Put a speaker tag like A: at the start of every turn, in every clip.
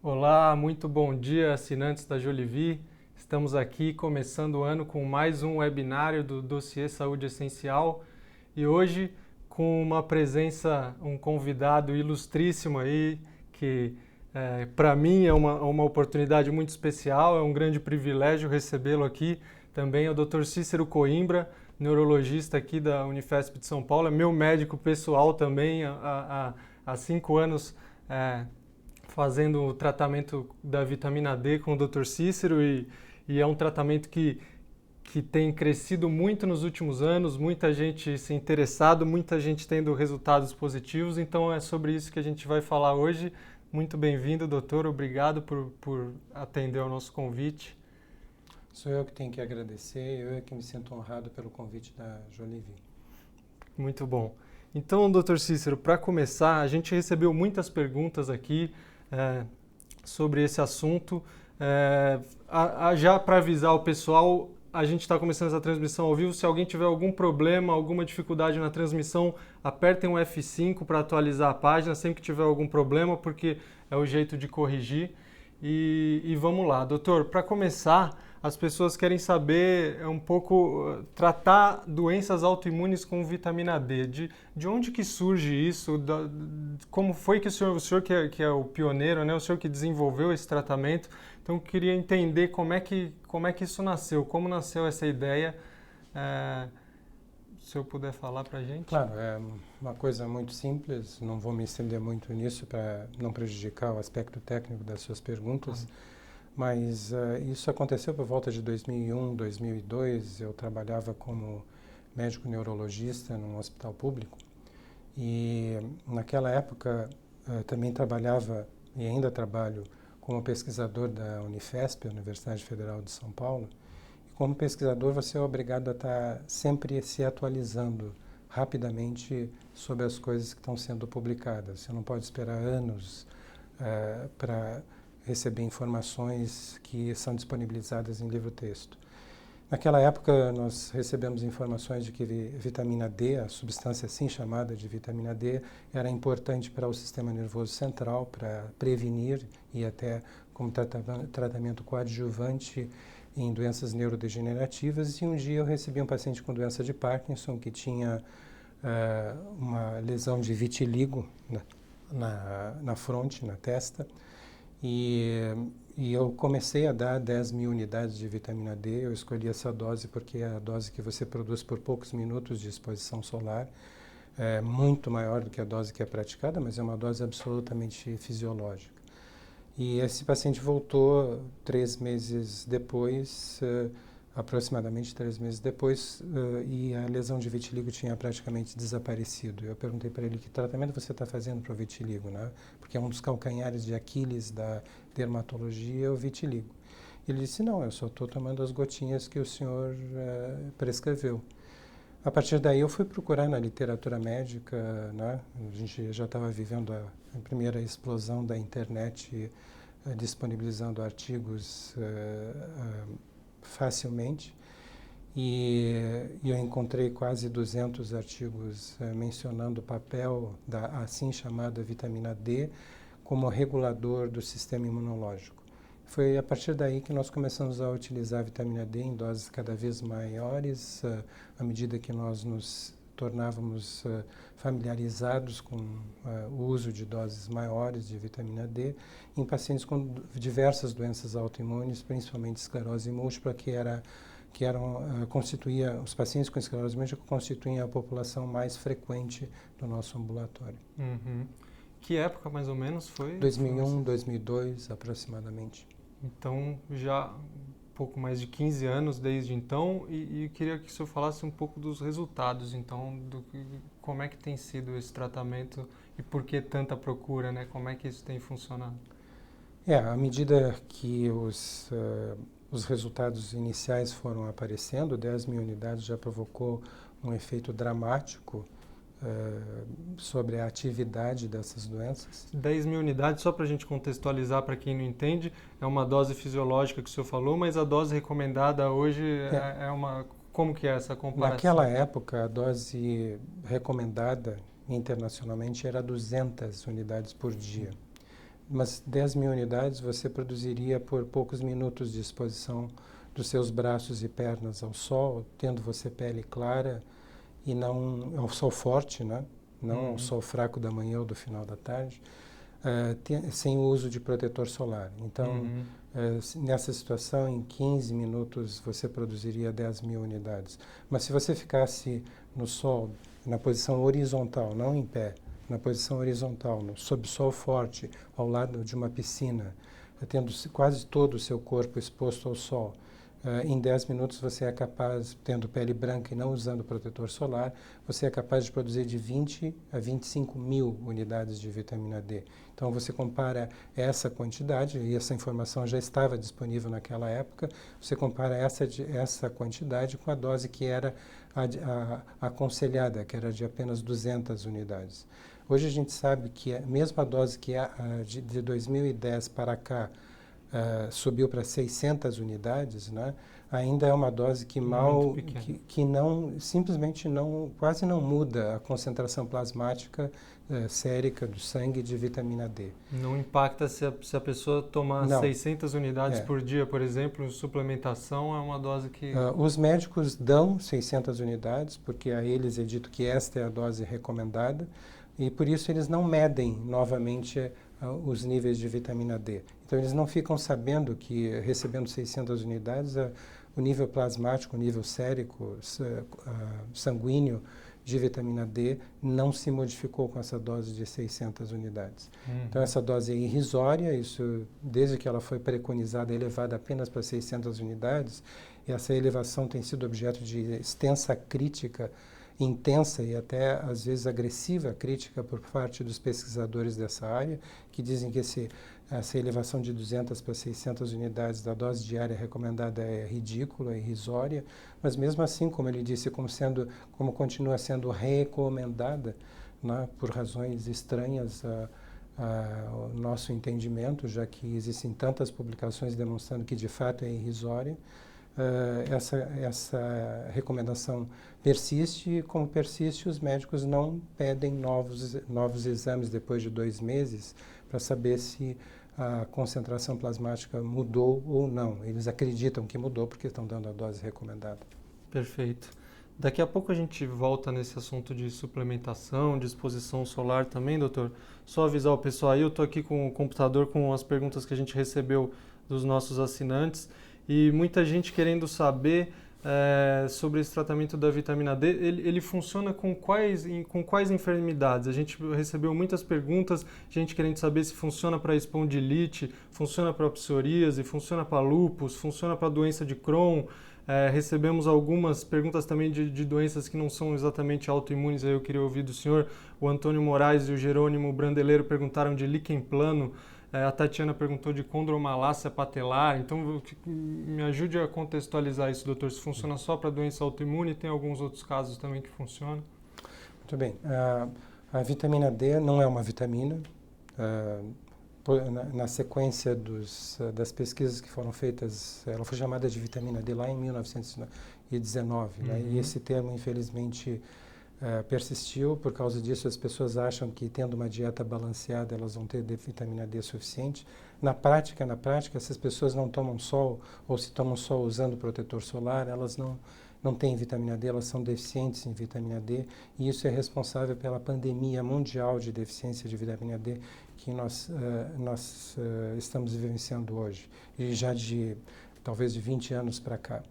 A: Olá, muito bom dia, assinantes da Jolivie. Estamos aqui começando o ano com mais um webinário do Dossiê Saúde Essencial e hoje com uma presença, um convidado ilustríssimo aí, que para mim é uma oportunidade muito especial, é um grande privilégio recebê-lo aqui. Também é o Dr. Cícero Coimbra, neurologista aqui da Unifesp de São Paulo, é meu médico pessoal também há 5 anos. Fazendo o tratamento da vitamina D com o Dr. Cícero e é um tratamento que tem crescido muito nos últimos anos, muita gente se interessado, muita gente tendo resultados positivos, então é sobre isso que a gente vai falar hoje. Muito bem-vindo, doutor, obrigado por atender ao nosso convite.
B: Sou eu que tenho que agradecer, eu é que me sinto honrado pelo convite da Jolivie.
A: Muito bom. Então, doutor Cícero, para começar, a gente recebeu muitas perguntas aqui sobre esse assunto. Já para avisar o pessoal, a gente está começando essa transmissão ao vivo. Se alguém tiver algum problema, alguma dificuldade na transmissão, apertem o F5 para atualizar a página sempre que tiver algum problema, porque é o jeito de corrigir. E vamos lá, doutor, para começar, as pessoas querem saber um pouco, tratar doenças autoimunes com vitamina D. De onde que surge isso? Como foi que o senhor que é o pioneiro, né? O senhor que desenvolveu esse tratamento? Então, eu queria entender como é que isso nasceu, como nasceu essa ideia. Se eu puder falar para a gente.
B: Claro, é uma coisa muito simples, não vou me estender muito nisso para não prejudicar o aspecto técnico das suas perguntas, mas isso aconteceu por volta de 2001, 2002. Eu trabalhava como médico neurologista num hospital público e naquela época também trabalhava e ainda trabalho como pesquisador da Unifesp, Universidade Federal de São Paulo. E como pesquisador, você é obrigado a estar sempre se atualizando rapidamente sobre as coisas que estão sendo publicadas. Você não pode esperar anos para receber informações que são disponibilizadas em livro-texto. Naquela época, nós recebemos informações de que vitamina D, a substância assim chamada de vitamina D, era importante para o sistema nervoso central, para prevenir e até como tratamento coadjuvante em doenças neurodegenerativas. E um dia eu recebi um paciente com doença de Parkinson que tinha uma lesão de vitiligo na fronte, na testa. E eu comecei a dar 10.000 unidades de vitamina D. Eu escolhi essa dose porque é a dose que você produz por poucos minutos de exposição solar. É muito maior do que a dose que é praticada, mas é uma dose absolutamente fisiológica. E esse paciente voltou 3 meses depois, aproximadamente 3 meses depois, e a lesão de vitiligo tinha praticamente desaparecido. Eu perguntei para ele: que tratamento você está fazendo para o vitiligo, né? Porque é um dos calcanhares de Aquiles da dermatologia, o vitiligo. Ele disse: não, eu só estou tomando as gotinhas que o senhor prescreveu. A partir daí eu fui procurar na literatura médica, né? A gente já estava vivendo a primeira explosão da internet, disponibilizando artigos facilmente. E eu encontrei quase 200 artigos mencionando o papel da assim chamada vitamina D como regulador do sistema imunológico. Foi a partir daí que nós começamos a utilizar a vitamina D em doses cada vez maiores, à medida que nós nos tornávamos familiarizados com o uso de doses maiores de vitamina D em pacientes com diversas doenças autoimunes, principalmente esclerose múltipla, os pacientes com esclerose múltipla constituem a população mais frequente do nosso ambulatório.
A: Uhum. Que época mais ou menos foi?
B: 2001, 2002 aproximadamente.
A: Então, já um pouco mais de 15 anos desde então, e queria que o senhor falasse um pouco dos resultados, então, como é que tem sido esse tratamento e por que tanta procura, né? Como é que isso tem funcionado?
B: À medida que os resultados iniciais foram aparecendo, 10.000 unidades já provocou um efeito dramático sobre a atividade dessas doenças.
A: 10.000 unidades, só para a gente contextualizar para quem não entende, é uma dose fisiológica que o senhor falou, mas a dose recomendada hoje é uma... Como que é essa comparação?
B: Naquela época, a dose recomendada internacionalmente era 200 unidades por dia. mas 10 mil unidades você produziria por poucos minutos de exposição dos seus braços e pernas ao sol, tendo você pele clara e não ao sol forte, né? Não ao sol fraco da manhã ou do final da tarde, sem o uso de protetor solar. Então, nessa situação, em 15 minutos você produziria 10 mil unidades. Mas se você ficasse no sol, na posição horizontal, não em pé, na posição horizontal, sob sol forte, ao lado de uma piscina, tendo quase todo o seu corpo exposto ao sol, em 10 minutos você é capaz, tendo pele branca e não usando protetor solar, você é capaz de produzir de 20 a 25 mil unidades de vitamina D. Então você compara essa quantidade, e essa informação já estava disponível naquela época, você compara essa quantidade com a dose que era aconselhada, que era de apenas 200 unidades. Hoje a gente sabe que a mesma dose que de 2010 para cá, subiu para 600 unidades, né? Ainda é uma dose que simplesmente quase não muda a concentração plasmática sérica do sangue de vitamina D.
A: Não impacta se a pessoa tomar 600 unidades por dia, por exemplo, suplementação, é uma dose que...
B: Os médicos dão 600 unidades, porque a eles é dito que esta é a dose recomendada, e por isso eles não medem novamente os níveis de vitamina D. Então, eles não ficam sabendo que, recebendo 600 unidades, o nível plasmático, o nível sérico, sanguíneo de vitamina D não se modificou com essa dose de 600 unidades. Então, essa dose é irrisória, isso, desde que ela foi preconizada, é elevada apenas para 600 unidades, e essa elevação tem sido objeto de extensa crítica, intensa e até, às vezes, agressiva crítica por parte dos pesquisadores dessa área, que dizem que essa elevação de 200 para 600 unidades da dose diária recomendada é ridícula, é irrisória, mas mesmo assim, como ele disse, como continua sendo recomendada, né, por razões estranhas ao nosso entendimento, já que existem tantas publicações demonstrando que de fato é irrisória, essa recomendação persiste, e como persiste, os médicos não pedem novos exames depois de 2 meses para saber se a concentração plasmática mudou ou não. Eles acreditam que mudou porque estão dando a dose recomendada.
A: Perfeito. Daqui a pouco a gente volta nesse assunto de suplementação, de exposição solar também, doutor. Só avisar o pessoal aí, eu estou aqui com o computador com as perguntas que a gente recebeu dos nossos assinantes e muita gente querendo saber sobre esse tratamento da vitamina D. Ele funciona com quais enfermidades? A gente recebeu muitas perguntas, gente querendo saber se funciona para espondilite, funciona para psoríase, funciona para lúpus, funciona para doença de Crohn. Recebemos algumas perguntas também de doenças que não são exatamente autoimunes, aí eu queria ouvir do senhor. O Antônio Moraes e o Jerônimo Brandeleiro perguntaram de líquen plano, a Tatiana perguntou de condromalácia patelar. Então, me ajude a contextualizar isso, doutor. Se funciona só para doença autoimune, tem alguns outros casos também que funcionam?
B: Muito bem. A vitamina D não é uma vitamina. Na sequência das pesquisas que foram feitas, ela foi chamada de vitamina D lá em 1919, né? E esse termo, infelizmente, persistiu. Por causa disso, as pessoas acham que, tendo uma dieta balanceada, elas vão ter vitamina D suficiente. Na prática, essas pessoas não tomam sol, ou se tomam sol usando protetor solar, elas não têm vitamina D, elas são deficientes em vitamina D, e isso é responsável pela pandemia mundial de deficiência de vitamina D que nós estamos vivenciando hoje, e já talvez de 20 anos para cá.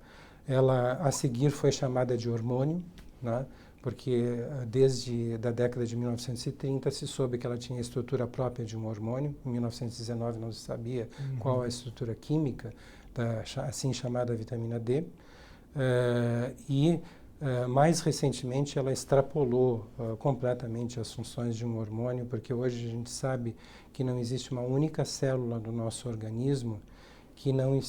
B: Ela, a seguir, foi chamada de hormônio, né? Porque desde a década de 1930 se soube que ela tinha a estrutura própria de um hormônio. Em 1919 não se sabia qual a estrutura química da assim chamada vitamina D. Mais recentemente ela extrapolou completamente as funções de um hormônio, porque hoje a gente sabe que não existe uma única célula do nosso organismo que não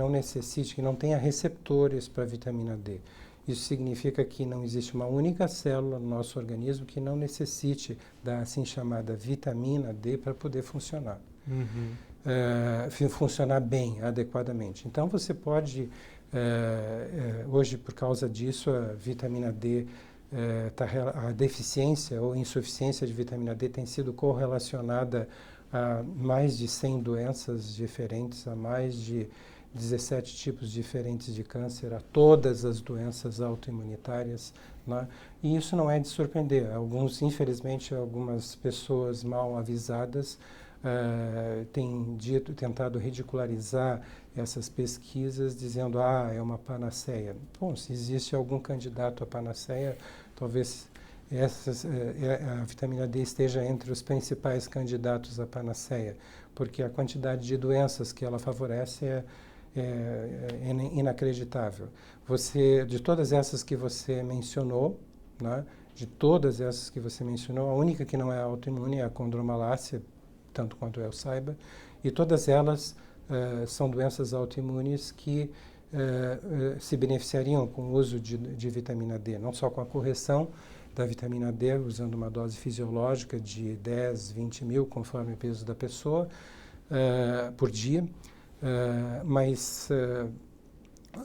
B: necessite, que não tenha receptores para a vitamina D. Isso significa que não existe uma única célula no nosso organismo que não necessite da assim chamada vitamina D para poder funcionar. Funcionar bem, adequadamente. Então você pode, hoje por causa disso, a vitamina D, a deficiência ou insuficiência de vitamina D tem sido correlacionada a mais de 100 doenças diferentes, a mais de 17 tipos diferentes de câncer, a todas as doenças autoimunitárias, né? E isso não é de surpreender. Infelizmente, algumas pessoas mal avisadas têm tentado ridicularizar essas pesquisas, dizendo, é uma panaceia. Bom, se existe algum candidato à panaceia, talvez a vitamina D esteja entre os principais candidatos à panaceia, porque a quantidade de doenças que ela favorece é inacreditável. De todas essas que você mencionou, né, a única que não é autoimune é a condromalácia, tanto quanto eu saiba, e todas elas são doenças autoimunes que se beneficiariam com o uso de vitamina D, não só com a correção da vitamina D, usando uma dose fisiológica de 10, 20 mil, conforme o peso da pessoa, por dia, mas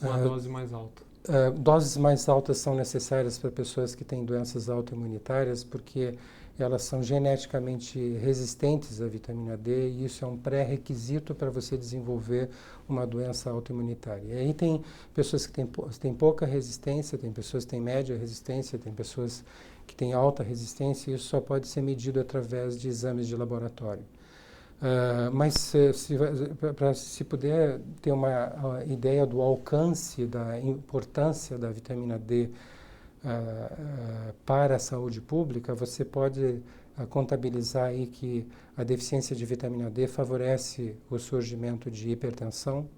A: uma dose mais alta.
B: Doses mais altas são necessárias para pessoas que têm doenças autoimunitárias, porque elas são geneticamente resistentes à vitamina D e isso é um pré-requisito para você desenvolver uma doença autoimunitária. E aí tem pessoas que têm pouca resistência, tem pessoas que têm média resistência, tem pessoas que têm alta resistência e isso só pode ser medido através de exames de laboratório. Mas se puder ter uma ideia do alcance, da importância da vitamina D para a saúde pública, você pode contabilizar aí que a deficiência de vitamina D favorece o surgimento de hipertensão,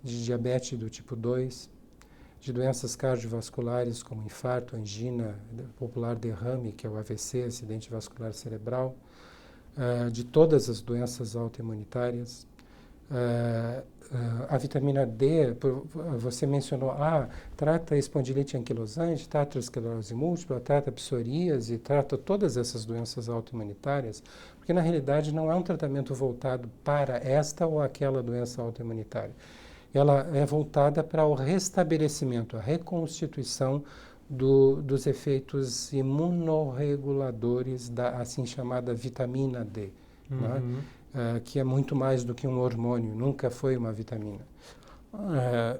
B: de diabetes do tipo 2, de doenças cardiovasculares como infarto, angina, popular derrame, que é o AVC, acidente vascular cerebral, de todas as doenças autoimunitárias. A vitamina D, você mencionou, trata espondilite anquilosante, trata esclerose múltipla, trata psoríase, trata todas essas doenças autoimunitárias, porque na realidade não é um tratamento voltado para esta ou aquela doença autoimunitária. Ela é voltada para o restabelecimento, a reconstituição dos efeitos imunorreguladores da assim chamada vitamina D, né? Que é muito mais do que um hormônio, nunca foi uma vitamina.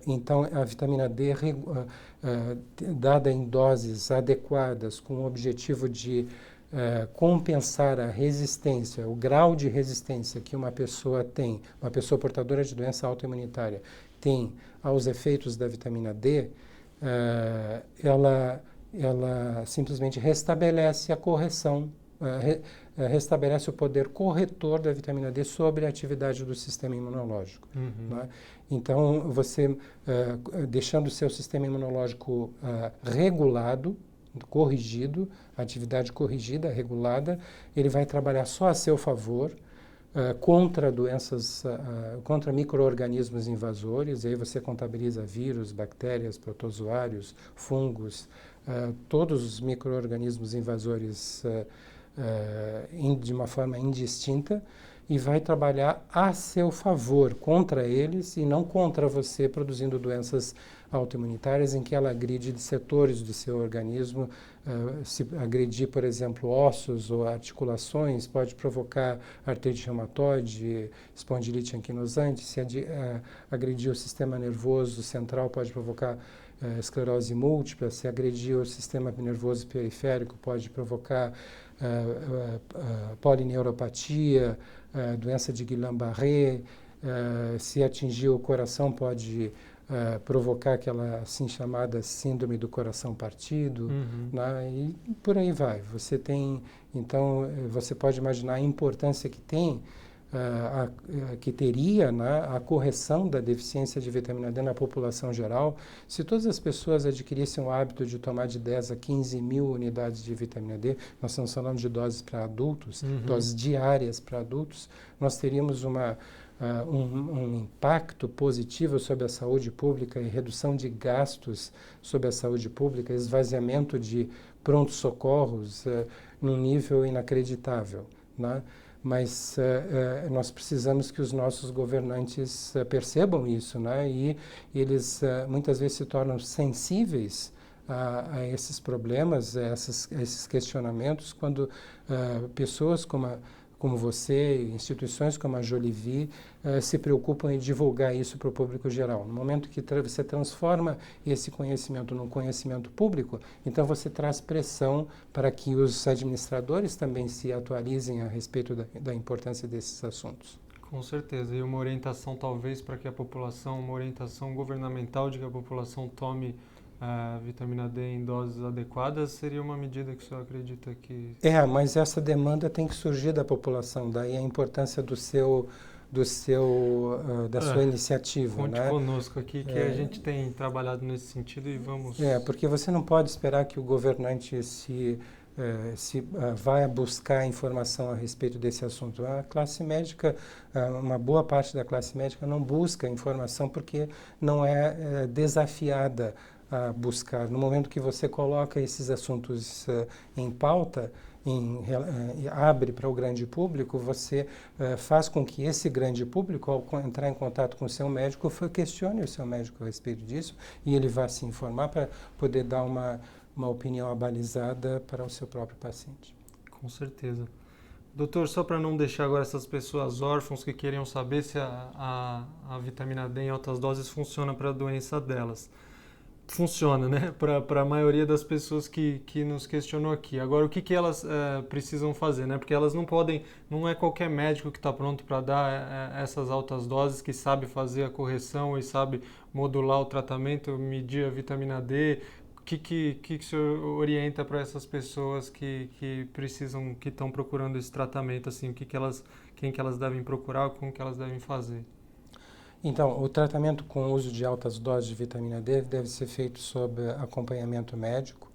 B: Então, a vitamina D, dada em doses adequadas, com o objetivo de compensar a resistência, o grau de resistência que uma pessoa tem, uma pessoa portadora de doença autoimunitária tem aos efeitos da vitamina D, ela simplesmente restabelece a correção, restabelece o poder corretor da vitamina D sobre a atividade do sistema imunológico. Né? Então, você, deixando o seu sistema imunológico regulado, corrigido, atividade corrigida, regulada, ele vai trabalhar só a seu favor, contra doenças, contra micro-organismos invasores, e aí você contabiliza vírus, bactérias, protozoários, fungos, todos os micro-organismos invasores de uma forma indistinta, e vai trabalhar a seu favor, contra eles e não contra você, produzindo doenças autoimunitárias em que ela agride setores do seu organismo. Se agredir, por exemplo, ossos ou articulações, pode provocar artrite reumatoide, espondilite anquilosante. Se agredir o sistema nervoso central, pode provocar esclerose múltipla. Se agredir o sistema nervoso periférico, pode provocar polineuropatia, doença de Guillain-Barré. Se atingir o coração, pode provocar aquela assim chamada síndrome do coração partido, né? E por aí vai. Você tem, então, você pode imaginar a importância que tem, que teria, né, a correção da deficiência de vitamina D na população geral, se todas as pessoas adquirissem o hábito de tomar de 10 a 15 mil unidades de vitamina D, nós estamos falando de doses para adultos, doses diárias para adultos, nós teríamos um impacto positivo sobre a saúde pública e redução de gastos sobre a saúde pública, esvaziamento de pronto-socorros num nível inacreditável, né? Mas nós precisamos que os nossos governantes percebam isso, né? E eles muitas vezes se tornam sensíveis a esses problemas, a esses questionamentos, quando pessoas como como você, instituições como a Jolivie, se preocupam em divulgar isso para o público geral. No momento que você transforma esse conhecimento num conhecimento público, então você traz pressão para que os administradores também se atualizem a respeito da importância desses assuntos.
A: Com certeza. E uma orientação talvez para que a população, uma orientação governamental de que a população tome a vitamina D em doses adequadas seria uma medida que o senhor acredita que...
B: Mas essa demanda tem que surgir da população, daí a importância da sua iniciativa.
A: Conte
B: né?
A: conosco aqui que a gente tem trabalhado nesse sentido e vamos...
B: Porque você não pode esperar que o governante vai buscar informação a respeito desse assunto. A classe médica, uma boa parte da classe médica não busca informação porque não é desafiada a buscar. No momento que você coloca esses assuntos em pauta, abre para o grande público, você faz com que esse grande público, ao entrar em contato com o seu médico, questione o seu médico a respeito disso e ele vai se informar para poder dar uma opinião abalizada para o seu próprio paciente.
A: Com certeza. Doutor, só para não deixar agora essas pessoas órfãos que queriam saber se a vitamina D em altas doses funciona para a doença delas. Funciona, né? Para a maioria das pessoas que nos questionou aqui. Agora, o que elas precisam fazer, né? Porque elas não podem, não é qualquer médico que está pronto para dar essas altas doses, que sabe fazer a correção e sabe modular o tratamento, medir a vitamina D. O que o senhor orienta para essas pessoas que precisam, que estão procurando esse tratamento, assim, quem que elas devem procurar, como que elas devem fazer?
B: Então, o tratamento com o uso de altas doses de vitamina D deve ser feito sob acompanhamento médico.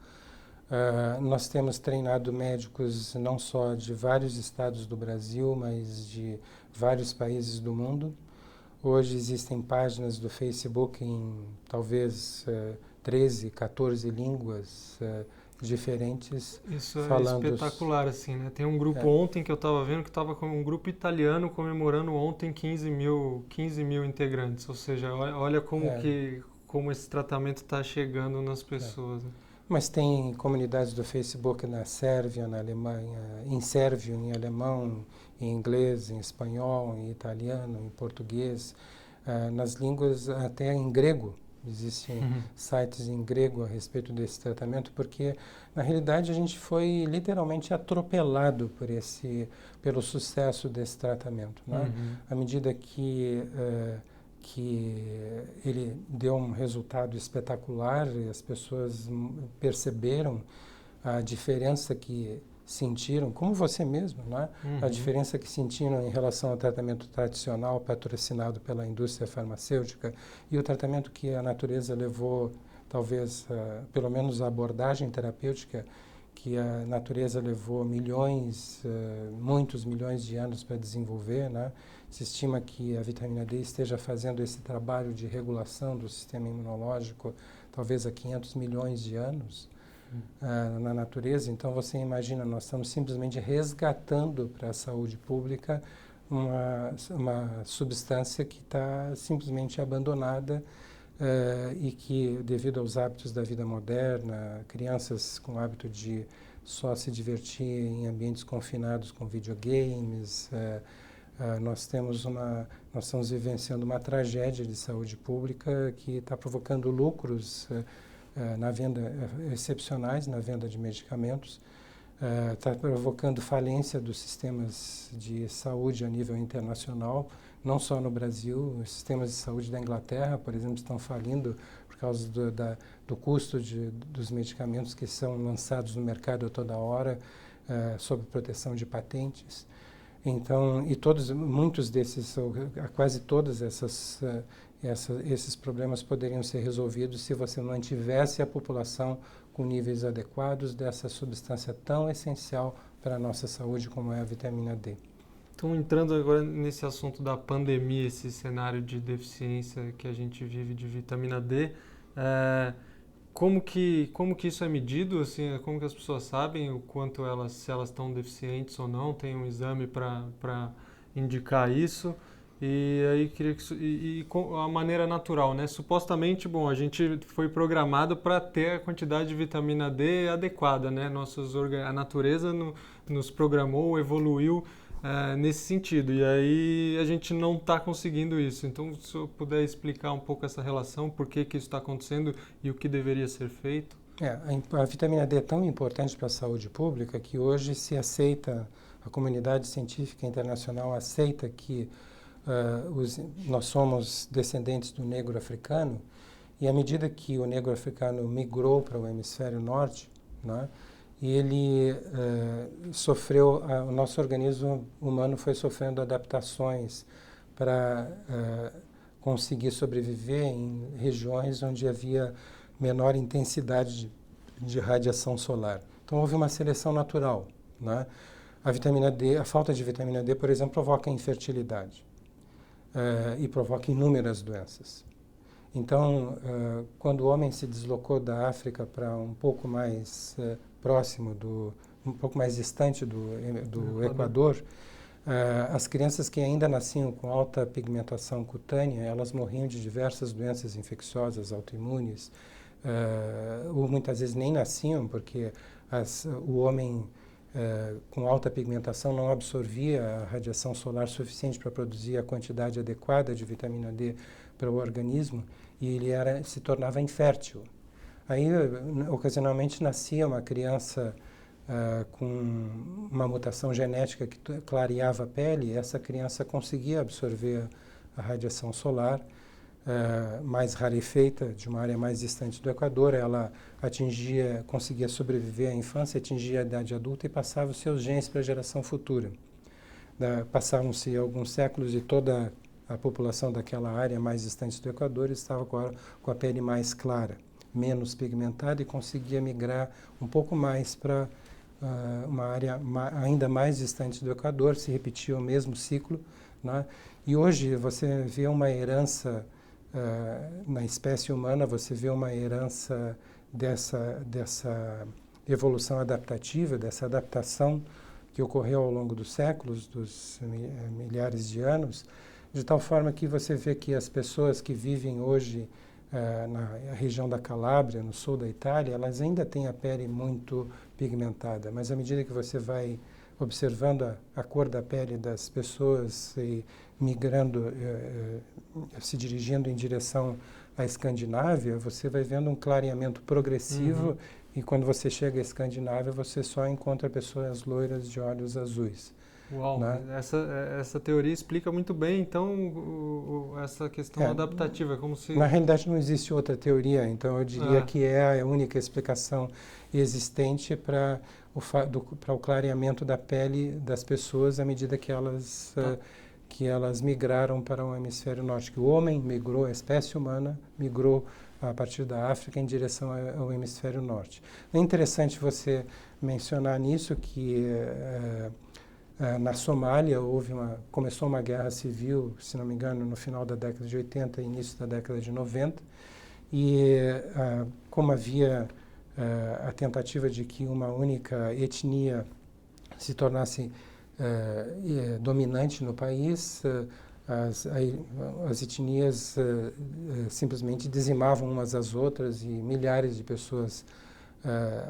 B: Nós temos treinado médicos não só de vários estados do Brasil, mas de vários países do mundo. Hoje existem páginas do Facebook em talvez 13, 14 línguas diferentes.
A: Isso
B: falando
A: é espetacular, assim, né? Tem um grupo ontem que eu estava vendo que estava com um grupo italiano comemorando ontem 15 mil integrantes. Ou seja, olha como esse tratamento está chegando nas pessoas. Né?
B: Mas tem comunidades do Facebook na Sérvia, na Alemanha, em sérvio, em alemão, em inglês, em espanhol, em italiano, em português, nas línguas até em grego. Existem sites em grego a respeito desse tratamento, porque, na realidade, a gente foi literalmente atropelado pelo sucesso desse tratamento. Né? À medida que ele deu um resultado espetacular, e as pessoas perceberam a diferença que sentiram, como você mesmo, né? A diferença que sentiram em relação ao tratamento tradicional patrocinado pela indústria farmacêutica e o tratamento que a natureza levou, talvez, pelo menos a abordagem terapêutica que a natureza levou muitos milhões de anos para desenvolver, né? Se estima que a vitamina D esteja fazendo esse trabalho de regulação do sistema imunológico talvez há 500 milhões de anos. Na natureza, então você imagina, nós estamos simplesmente resgatando para a saúde pública uma substância que está simplesmente abandonada e que, devido aos hábitos da vida moderna, crianças com o hábito de só se divertir em ambientes confinados com videogames, nós estamos vivenciando uma tragédia de saúde pública que está provocando lucros excepcionais na venda de medicamentos, está provocando falência dos sistemas de saúde a nível internacional, não só no Brasil. Os sistemas de saúde da Inglaterra, por exemplo, estão falindo por causa do custo dos medicamentos que são lançados no mercado a toda hora, sob proteção de patentes. Então, muitos desses, quase todas esses problemas poderiam ser resolvidos se você mantivesse a população com níveis adequados dessa substância tão essencial para a nossa saúde como é a vitamina D.
A: Então, entrando agora nesse assunto da pandemia, esse cenário de deficiência que a gente vive de vitamina D, como que isso é medido? Assim, como que as pessoas sabem o quanto se elas estão deficientes ou não? Tem um exame para indicar isso? E aí queria que a maneira natural, né? Supostamente, a gente foi programado para ter a quantidade de vitamina D adequada, né? A natureza nos programou, evoluiu nesse sentido. E aí a gente não está conseguindo isso. Então, se eu puder explicar um pouco essa relação, por que que isso está acontecendo e o que deveria ser feito?
B: A vitamina D é tão importante para a saúde pública que hoje se aceita, a comunidade científica internacional aceita que nós somos descendentes do negro africano, e à medida que o negro africano migrou para o hemisfério norte, né, e ele sofreu, o nosso organismo humano foi sofrendo adaptações para conseguir sobreviver em regiões onde havia menor intensidade de radiação solar. Então houve uma seleção natural, né? A vitamina D, a falta de vitamina D, por exemplo, provoca infertilidade e provoca inúmeras doenças. Então, quando o homem se deslocou da África para um pouco mais próximo um pouco mais distante do Equador, as crianças que ainda nasciam com alta pigmentação cutânea, elas morriam de diversas doenças infecciosas autoimunes, ou muitas vezes nem nasciam porque o homem com alta pigmentação não absorvia a radiação solar suficiente para produzir a quantidade adequada de vitamina D para o organismo, e ele se tornava infértil. Aí, ocasionalmente, nascia uma criança com uma mutação genética que clareava a pele, e essa criança conseguia absorver a radiação solar, mais rarefeita, de uma área mais distante do Equador. Ela conseguia sobreviver à infância, atingia a idade adulta e passava os seus genes para a geração futura. Passavam-se alguns séculos e toda a população daquela área mais distante do Equador estava com a pele mais clara, menos pigmentada, e conseguia migrar um pouco mais para uma área ainda mais distante do Equador. Se repetia o mesmo ciclo, né? E hoje você vê uma herança na espécie humana, você vê uma herança dessa evolução adaptativa, dessa adaptação que ocorreu ao longo dos séculos, dos milhares de anos, de tal forma que você vê que as pessoas que vivem hoje na região da Calábria, no sul da Itália, elas ainda têm a pele muito pigmentada, mas à medida que você vai observando a cor da pele das pessoas e migrando, se dirigindo em direção à Escandinávia, você vai vendo um clareamento progressivo, e quando você chega à Escandinávia, você só encontra pessoas loiras de olhos azuis.
A: Uau,
B: né?
A: essa teoria explica muito bem, então, essa questão adaptativa, como se...
B: Na realidade, não existe outra teoria, então eu diria que é a única explicação existente para o clareamento da pele das pessoas à medida que elas migraram para o hemisfério norte. Que o homem migrou, a espécie humana migrou a partir da África em direção ao hemisfério norte. É interessante você mencionar nisso que na Somália começou uma guerra civil, se não me engano, no final da década de 80 e início da década de 90, e como havia a tentativa de que uma única etnia se tornasse dominante no país, as etnias simplesmente dizimavam umas às outras, e milhares de pessoas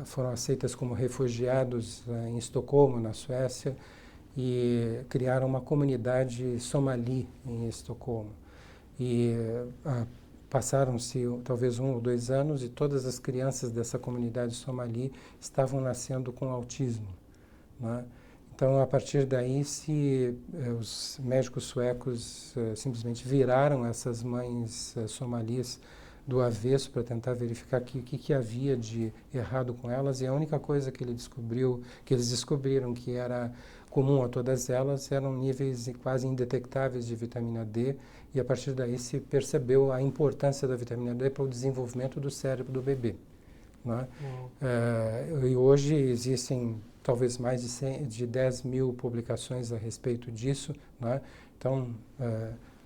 B: foram aceitas como refugiados em Estocolmo, na Suécia, e criaram uma comunidade somali em Estocolmo. E passaram-se talvez 1 ou 2 anos e todas as crianças dessa comunidade somali estavam nascendo com autismo, né? Então, a partir daí, os médicos suecos simplesmente viraram essas mães somalis do avesso para tentar verificar o que havia de errado com elas, e a única coisa que eles descobriram que era comum a todas elas eram níveis quase indetectáveis de vitamina D, e a partir daí se percebeu a importância da vitamina D para o desenvolvimento do cérebro do bebê, né? E hoje existem talvez mais de 10 mil publicações a respeito disso, né? Então,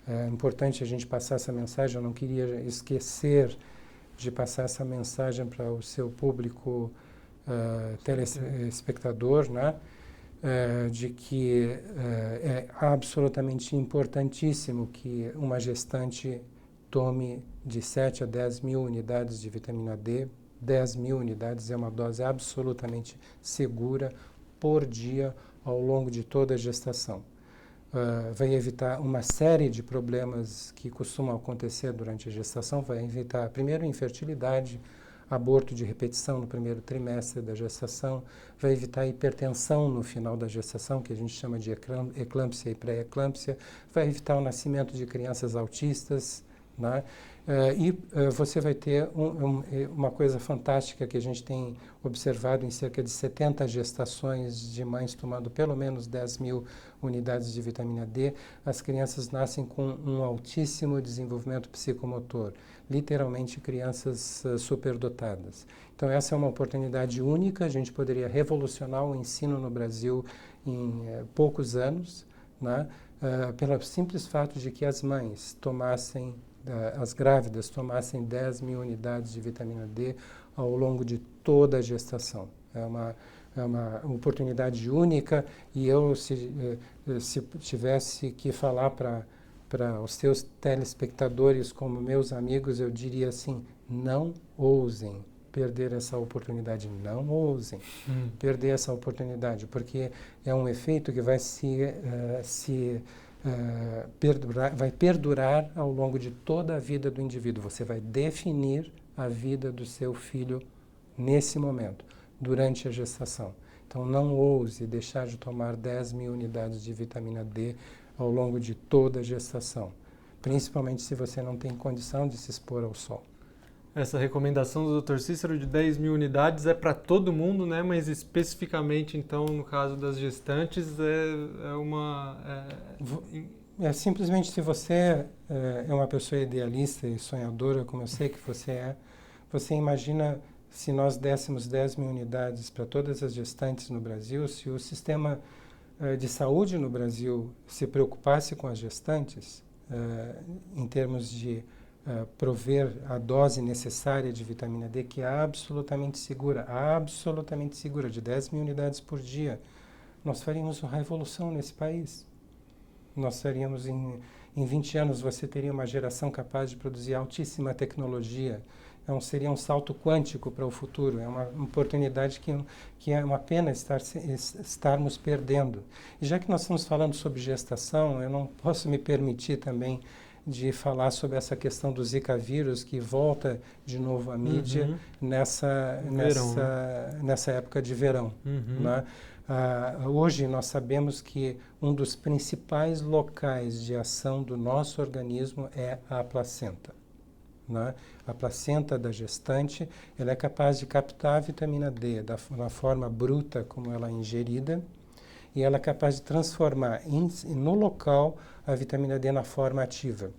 B: é importante a gente passar essa mensagem. Eu não queria esquecer de passar essa mensagem para o seu público telespectador, né? De que é absolutamente importantíssimo que uma gestante tome de 7 a 10 mil unidades de vitamina D. 10 mil unidades é uma dose absolutamente segura por dia, ao longo de toda a gestação. Vai evitar uma série de problemas que costumam acontecer durante a gestação, vai evitar, primeiro, infertilidade, aborto de repetição no primeiro trimestre da gestação, vai evitar hipertensão no final da gestação, que a gente chama de eclâmpsia e pré-eclâmpsia, vai evitar o nascimento de crianças autistas, né? Você vai ter uma coisa fantástica que a gente tem observado em cerca de 70 gestações de mães tomando pelo menos 10.000 unidades de vitamina D. As crianças nascem com um altíssimo desenvolvimento psicomotor, literalmente crianças superdotadas. Então essa é uma oportunidade única, a gente poderia revolucionar o ensino no Brasil em poucos anos, né? Pelo simples fato de que as mães tomassem as grávidas tomassem 10.000 unidades de vitamina D ao longo de toda a gestação. É uma oportunidade única e eu, se tivesse que falar para os teus telespectadores como meus amigos, eu diria assim, não ousem perder essa oportunidade, não ousem perder essa oportunidade, porque é um efeito que vai vai perdurar ao longo de toda a vida do indivíduo. Você vai definir a vida do seu filho nesse momento, durante a gestação. Então, não ouse deixar de tomar 10.000 unidades de vitamina D ao longo de toda a gestação, principalmente se você não tem condição de se expor ao sol.
A: Essa recomendação do Dr. Cícero de 10.000 unidades é para todo mundo, né? Mas especificamente, então, no caso das gestantes,
B: simplesmente se você é uma pessoa idealista e sonhadora, como eu sei que você imagina se nós dessemos 10.000 unidades para todas as gestantes no Brasil, se o sistema de saúde no Brasil se preocupasse com as gestantes, em termos de prover a dose necessária de vitamina D, que é absolutamente segura, de 10.000 unidades por dia, nós faríamos uma revolução nesse país. Nós faríamos, em 20 anos, você teria uma geração capaz de produzir altíssima tecnologia. Seria um salto quântico para o futuro, é uma oportunidade que é uma pena estarmos perdendo. E já que nós estamos falando sobre gestação, eu não posso me permitir também de falar sobre essa questão do Zika vírus, que volta de novo à mídia nessa época de verão. Né? Hoje nós sabemos que um dos principais locais de ação do nosso organismo é a placenta. Né? A placenta da gestante, ela é capaz de captar a vitamina D na forma bruta como ela é ingerida, e ela é capaz de transformar no local a vitamina D na forma ativa.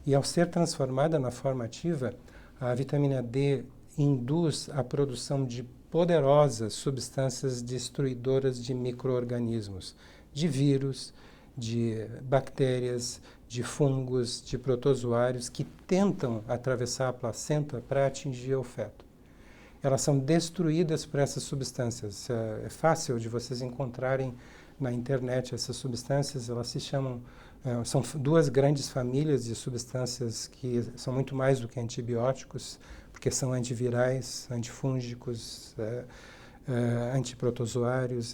B: E ao ser transformada na forma ativa, a vitamina D induz a produção de poderosas substâncias destruidoras de micro-organismos, de vírus, de bactérias, de fungos, de protozoários que tentam atravessar a placenta para atingir o feto. Elas são destruídas por essas substâncias. É fácil de vocês encontrarem na internet essas substâncias, elas se chamam, são duas grandes famílias de substâncias que são muito mais do que antibióticos, porque são antivirais, antifúngicos, antiprotozoários.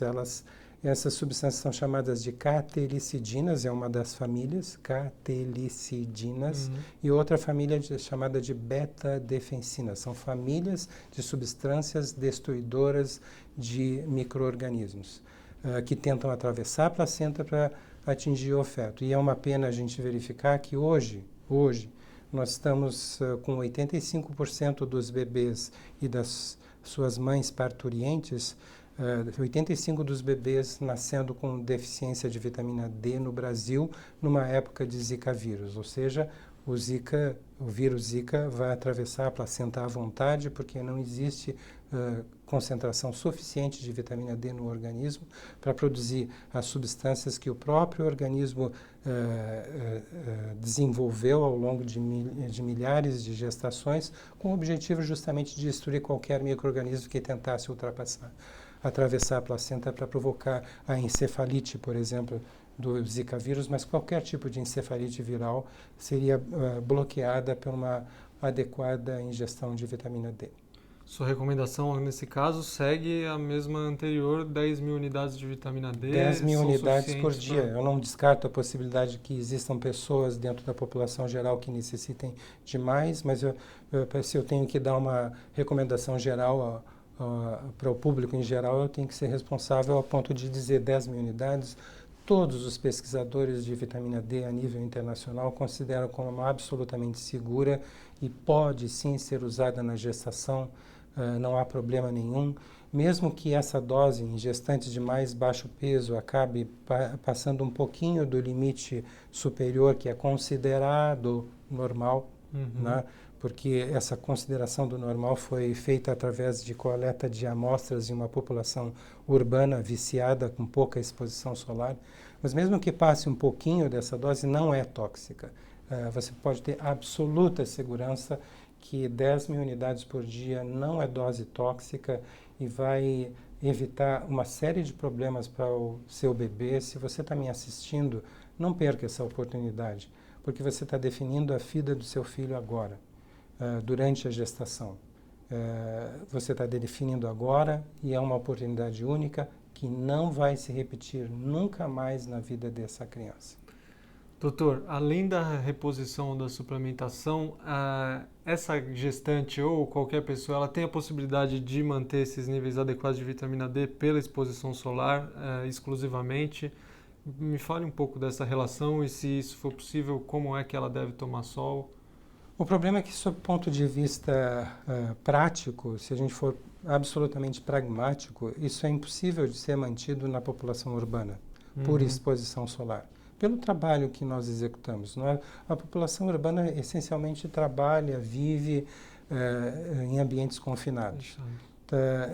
B: Essas substâncias são chamadas de catelicidinas, é uma das famílias, catelicidinas, e outra família chamada de beta-defensinas. São famílias de substâncias destruidoras de micro-organismos, que tentam atravessar a placenta para atingir o feto. E é uma pena a gente verificar que hoje nós estamos com 85% dos bebês e das suas mães parturientes, 85% dos bebês nascendo com deficiência de vitamina D no Brasil, numa época de Zika vírus. Ou seja, o vírus Zika vai atravessar a placenta à vontade, porque não existe concentração suficiente de vitamina D no organismo para produzir as substâncias que o próprio organismo desenvolveu ao longo de milhares de gestações, com o objetivo justamente de destruir qualquer micro-organismo que tentasse atravessar a placenta para provocar a encefalite, por exemplo, do Zika vírus, mas qualquer tipo de encefalite viral seria bloqueada por uma adequada ingestão de vitamina D.
A: Sua recomendação, nesse caso, segue a mesma anterior, 10.000 unidades de vitamina D?
B: 10.000 unidades por dia.
A: Pra...
B: Eu não descarto a possibilidade de que existam pessoas dentro da população geral que necessitem de mais, mas se eu tenho que dar uma recomendação geral para o público em geral, eu tenho que ser responsável ao ponto de dizer 10.000 unidades. Todos os pesquisadores de vitamina D a nível internacional consideram como absolutamente segura e pode sim ser usada na gestação, não há problema nenhum. Mesmo que essa dose em gestantes de mais baixo peso acabe passando um pouquinho do limite superior, que é considerado normal, né? Porque essa consideração do normal foi feita através de coleta de amostras em uma população urbana viciada com pouca exposição solar. Mas mesmo que passe um pouquinho dessa dose, não é tóxica. Você pode ter absoluta segurança que 10.000 unidades por dia não é dose tóxica e vai evitar uma série de problemas para o seu bebê. Se você está me assistindo, não perca essa oportunidade, porque você está definindo a vida do seu filho agora. Durante a gestação. Você está definindo agora e é uma oportunidade única que não vai se repetir nunca mais na vida dessa criança.
A: Doutor, além da reposição da suplementação, essa gestante ou qualquer pessoa, ela tem a possibilidade de manter esses níveis adequados de vitamina D pela exposição solar exclusivamente? Me fale um pouco dessa relação e, se isso for possível, como é que ela deve tomar sol?
B: O problema é que, sob o ponto de vista prático, se a gente for absolutamente pragmático, isso é impossível de ser mantido na população urbana, por exposição solar. Pelo trabalho que nós executamos. A população urbana essencialmente trabalha, vive em ambientes confinados.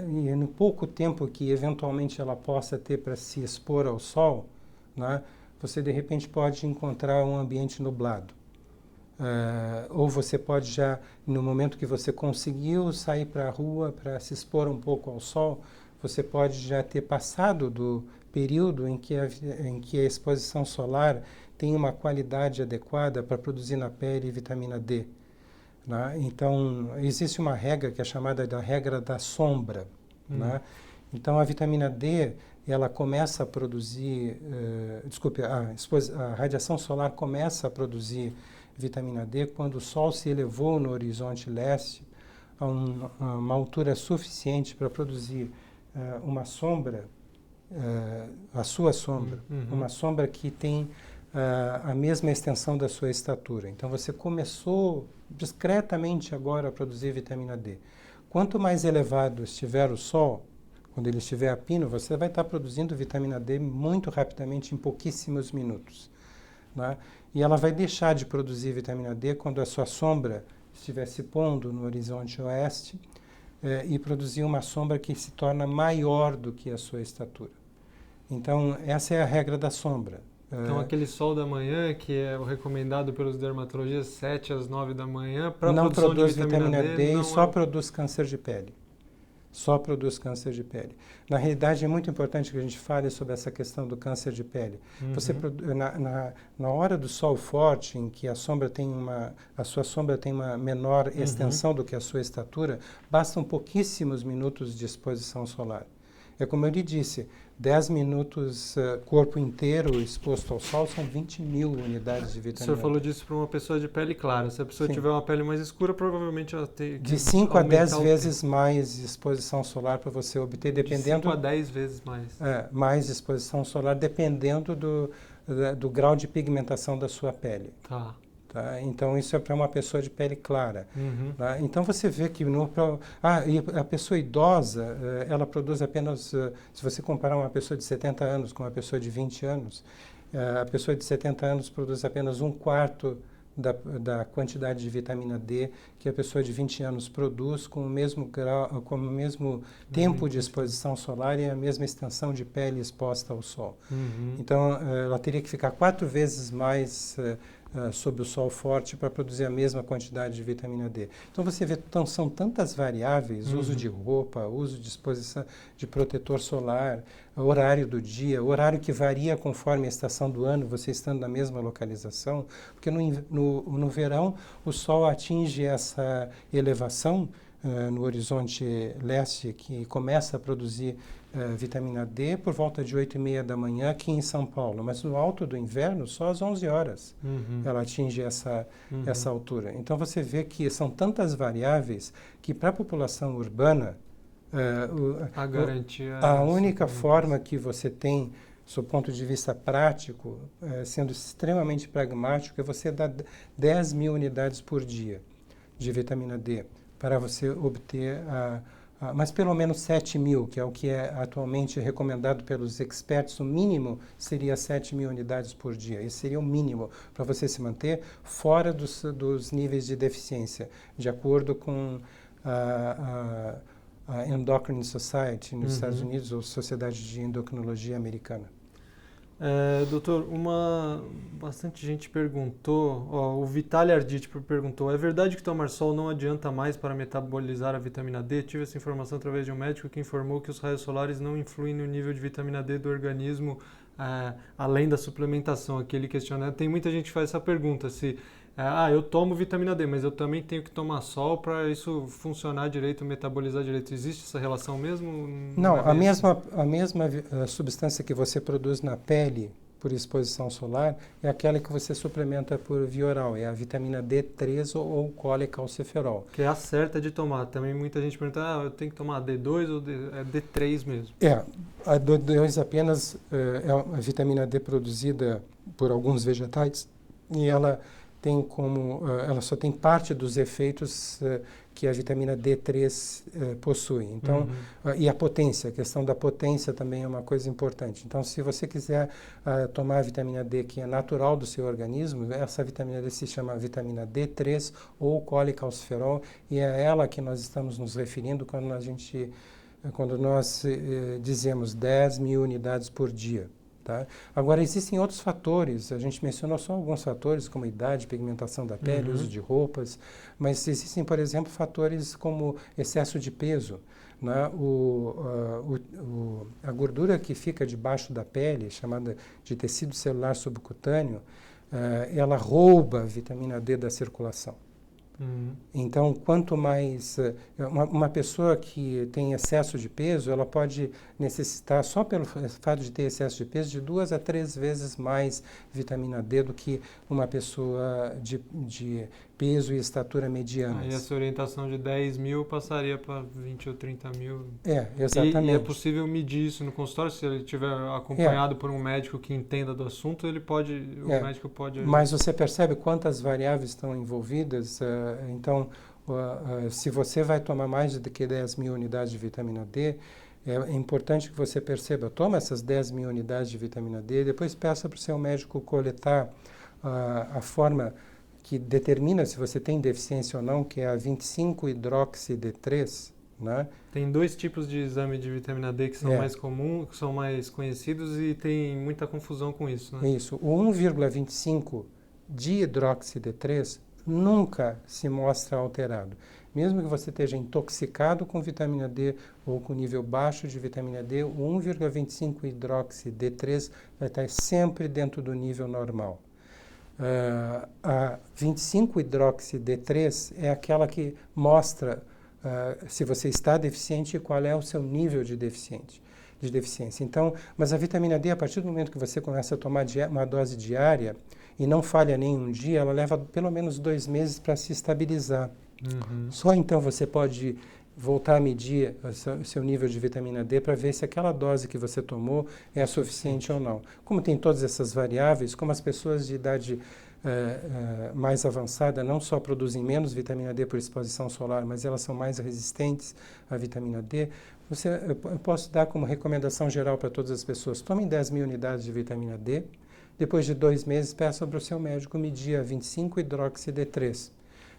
B: E no pouco tempo que eventualmente ela possa ter para se expor ao sol, você de repente pode encontrar um ambiente nublado. Ou você pode já, no momento que você conseguiu sair para a rua para se expor um pouco ao sol, você pode já ter passado do período em que a exposição solar tem uma qualidade adequada para produzir na pele vitamina D. Então, existe uma regra que é chamada da regra da sombra. Então, a vitamina D, ela começa a produzir, a radiação solar começa a produzir vitamina D quando o Sol se elevou no horizonte leste a uma altura suficiente para produzir uma sombra, a sua sombra, uma sombra que tem a mesma extensão da sua estatura. Então você começou discretamente agora a produzir vitamina D. Quanto mais elevado estiver o Sol, quando ele estiver a pino, você vai estar produzindo vitamina D muito rapidamente, em pouquíssimos minutos. E ela vai deixar de produzir vitamina D quando a sua sombra estiver se pondo no horizonte oeste e produzir uma sombra que se torna maior do que a sua estatura. Então, essa é a regra da sombra.
A: Então, aquele sol da manhã, que é o recomendado pelos dermatologistas, 7 às 9 da manhã, para
B: não
A: produção
B: produz
A: de vitamina D
B: e só produz câncer de pele. Só produz câncer de pele. Na realidade, é muito importante que a gente fale sobre essa questão do câncer de pele. Você, na hora do sol forte, em que a sua sombra tem uma menor extensão do que a sua estatura, bastam pouquíssimos minutos de exposição solar. É como eu lhe disse, 10 minutos corpo inteiro exposto ao sol são 20.000 unidades de vitamina D.
A: O senhor falou disso para uma pessoa de pele clara. Se a pessoa tiver uma pele mais escura, provavelmente ela tem que
B: de 5 a 10 vezes mais exposição solar para você obter, dependendo...
A: De 5 a 10 vezes mais.
B: Mais exposição solar, dependendo do grau de pigmentação da sua pele.
A: Tá.
B: Então, isso é para uma pessoa de pele clara. Então, você vê que e a pessoa idosa, ela produz apenas... se você comparar uma pessoa de 70 anos com uma pessoa de 20 anos, a pessoa de 70 anos produz apenas 1/4 da quantidade de vitamina D que a pessoa de 20 anos produz com o mesmo grau, com o mesmo tempo de exposição solar e a mesma extensão de pele exposta ao sol. Então, ela teria que ficar 4 vezes mais sob o sol forte para produzir a mesma quantidade de vitamina D. Então você vê, são tantas variáveis, uso de roupa, uso de exposição de protetor solar, horário do dia, horário que varia conforme a estação do ano, você estando na mesma localização, porque no verão o sol atinge essa elevação no horizonte leste que começa a produzir vitamina D por volta de 8h30 da manhã aqui em São Paulo, mas no alto do inverno só às 11 horas ela atinge essa altura. Então você vê que são tantas variáveis que para a população urbana a única forma que você tem, do ponto de vista prático, sendo extremamente pragmático, é você dar 10 mil unidades por dia de vitamina D para você obter mas pelo menos 7 mil, que é o que é atualmente recomendado pelos experts. O mínimo seria 7 mil unidades por dia. Esse seria o mínimo para você se manter fora dos níveis de deficiência, de acordo com a Endocrine Society nos Estados Unidos, ou Sociedade de Endocrinologia Americana.
A: Doutor, bastante gente perguntou, o Vitaly Ardit perguntou, é verdade que tomar sol não adianta mais para metabolizar a vitamina D? Tive essa informação através de um médico que informou que os raios solares não influem no nível de vitamina D do organismo, além da suplementação. Aqui ele questiona, tem muita gente que faz essa pergunta, se eu tomo vitamina D, mas eu também tenho que tomar sol para isso funcionar direito, metabolizar direito. Existe essa relação mesmo?
B: Não, a mesma substância que você produz na pele por exposição solar é aquela que você suplementa por via oral, é a vitamina D3 ou colecalciferol.
A: Que é a certa de tomar. Também muita gente pergunta, eu tenho que tomar D2 ou D3 mesmo?
B: A D2 apenas é a vitamina D produzida por alguns vegetais e ela só tem parte dos efeitos que a vitamina D3 possui. Então, e a questão da potência também é uma coisa importante. Então, se você quiser tomar a vitamina D que é natural do seu organismo, essa vitamina D se chama vitamina D3 ou colecalciferol, e é a ela que nós estamos nos referindo quando nós dizemos 10 mil unidades por dia. Tá? Agora, existem outros fatores, a gente mencionou só alguns fatores, como idade, pigmentação da pele, uso de roupas, mas existem, por exemplo, fatores como excesso de peso. Né? A gordura que fica debaixo da pele, chamada de tecido celular subcutâneo, ela rouba a vitamina D da circulação. Então, quanto mais uma pessoa que tem excesso de peso, ela pode necessitar, só pelo fato de ter excesso de peso, de 2 a 3 vezes mais vitamina D do que uma pessoa de peso e estatura mediana.
A: Aí essa orientação de 10 mil passaria para 20 ou 30 mil.
B: Exatamente.
A: E é possível medir isso no consultório? Se ele estiver acompanhado por um médico que entenda do assunto, o médico pode...
B: Mas você percebe quantas variáveis estão envolvidas? Então, se você vai tomar mais do que 10 mil unidades de vitamina D, é importante que você perceba, toma essas 10 mil unidades de vitamina D, depois peça para o seu médico coletar a forma que determina se você tem deficiência ou não, que é a 25-hidroxi-D3. Né?
A: Tem 2 tipos de exame de vitamina D que são mais comuns, que são mais conhecidos e tem muita confusão com isso. Né?
B: Isso. O 1,25 de hidroxi-D3 nunca se mostra alterado. Mesmo que você esteja intoxicado com vitamina D ou com nível baixo de vitamina D, o 1,25 hidroxi-D3 vai estar sempre dentro do nível normal. A 25-hidroxi-D3 é aquela que mostra se você está deficiente e qual é o seu nível de deficiência. Então, mas a vitamina D, a partir do momento que você começa a tomar uma dose diária e não falha nenhum dia, ela leva pelo menos 2 meses para se estabilizar. Só então você pode voltar a medir o seu nível de vitamina D para ver se aquela dose que você tomou é suficiente ou não. Como tem todas essas variáveis, como as pessoas de idade mais avançada não só produzem menos vitamina D por exposição solar, mas elas são mais resistentes à vitamina D, eu posso dar como recomendação geral para todas as pessoas, tomem 10 mil unidades de vitamina D, depois de 2 meses peçam para o seu médico medir a 25-hidroxi-D3.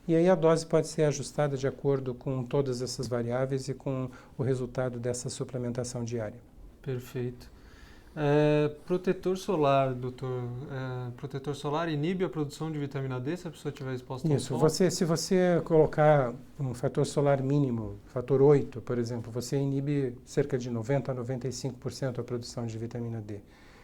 B: E aí a dose pode ser ajustada de acordo com todas essas variáveis e com o resultado dessa suplementação diária.
A: Perfeito. Protetor solar, doutor. Protetor solar inibe a produção de vitamina D se a pessoa estiver exposta ao sol?
B: Se você colocar um fator solar mínimo, fator 8, por exemplo, você inibe cerca de 90% a 95% a produção de vitamina D.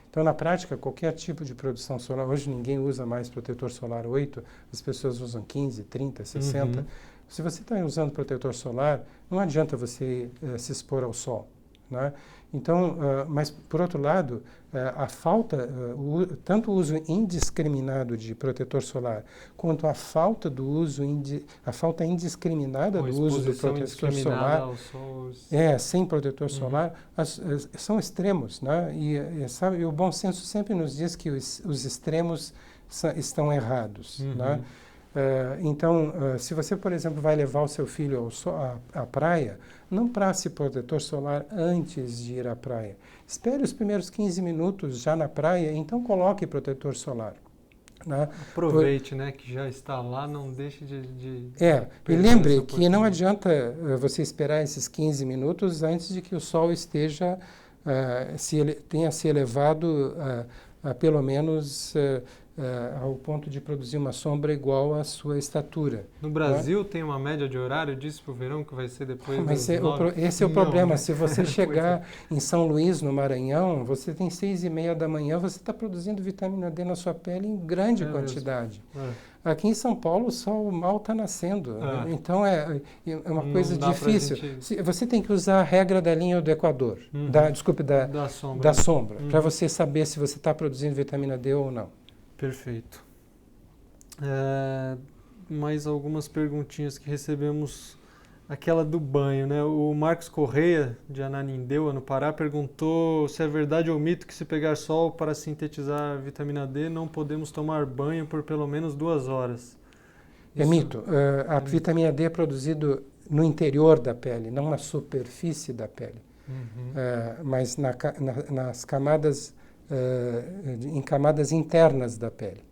B: Então, na prática, qualquer tipo de produção solar, hoje ninguém usa mais protetor solar 8, as pessoas usam 15, 30, 60, Se você está usando protetor solar, não adianta você se expor ao sol, né? Então, mas por outro lado, a falta, tanto o uso indiscriminado de protetor solar, quanto a falta do uso, a falta indiscriminada do uso do protetor solar, sem protetor solar, são extremos, né? E o bom senso sempre nos diz que os extremos estão errados, né? Então, se você, por exemplo, vai levar o seu filho à praia, não passe protetor solar antes de ir à praia. Espere os primeiros 15 minutos já na praia, então coloque protetor solar, né?
A: Aproveite, né, que já está lá, não deixe de
B: e lembre que não adianta você esperar esses 15 minutos antes de que o sol esteja, tenha se elevado a pelo menos ao ponto de produzir uma sombra igual à sua estatura.
A: No Brasil tem uma média de horário disso para o verão, que vai ser depois das 9?
B: Esse é o problema. Se você chegar em São Luís, no Maranhão, você tem 6h30 da manhã, você está produzindo vitamina D na sua pele em grande quantidade. Aqui em São Paulo, o sol mal está nascendo. Então, é uma coisa difícil. Você tem que usar a regra da linha do Equador, da sombra, para você saber se você está produzindo vitamina D ou não.
A: Perfeito. Mais algumas perguntinhas que recebemos. Aquela do banho, né? O Marcos Correia, de Ananindeua, no Pará, perguntou se é verdade ou mito que se pegar sol para sintetizar vitamina D, não podemos tomar banho por pelo menos 2 horas.
B: É mito. A vitamina D é produzida no interior da pele, não na superfície da pele. Mas nas camadas, em camadas internas da pele.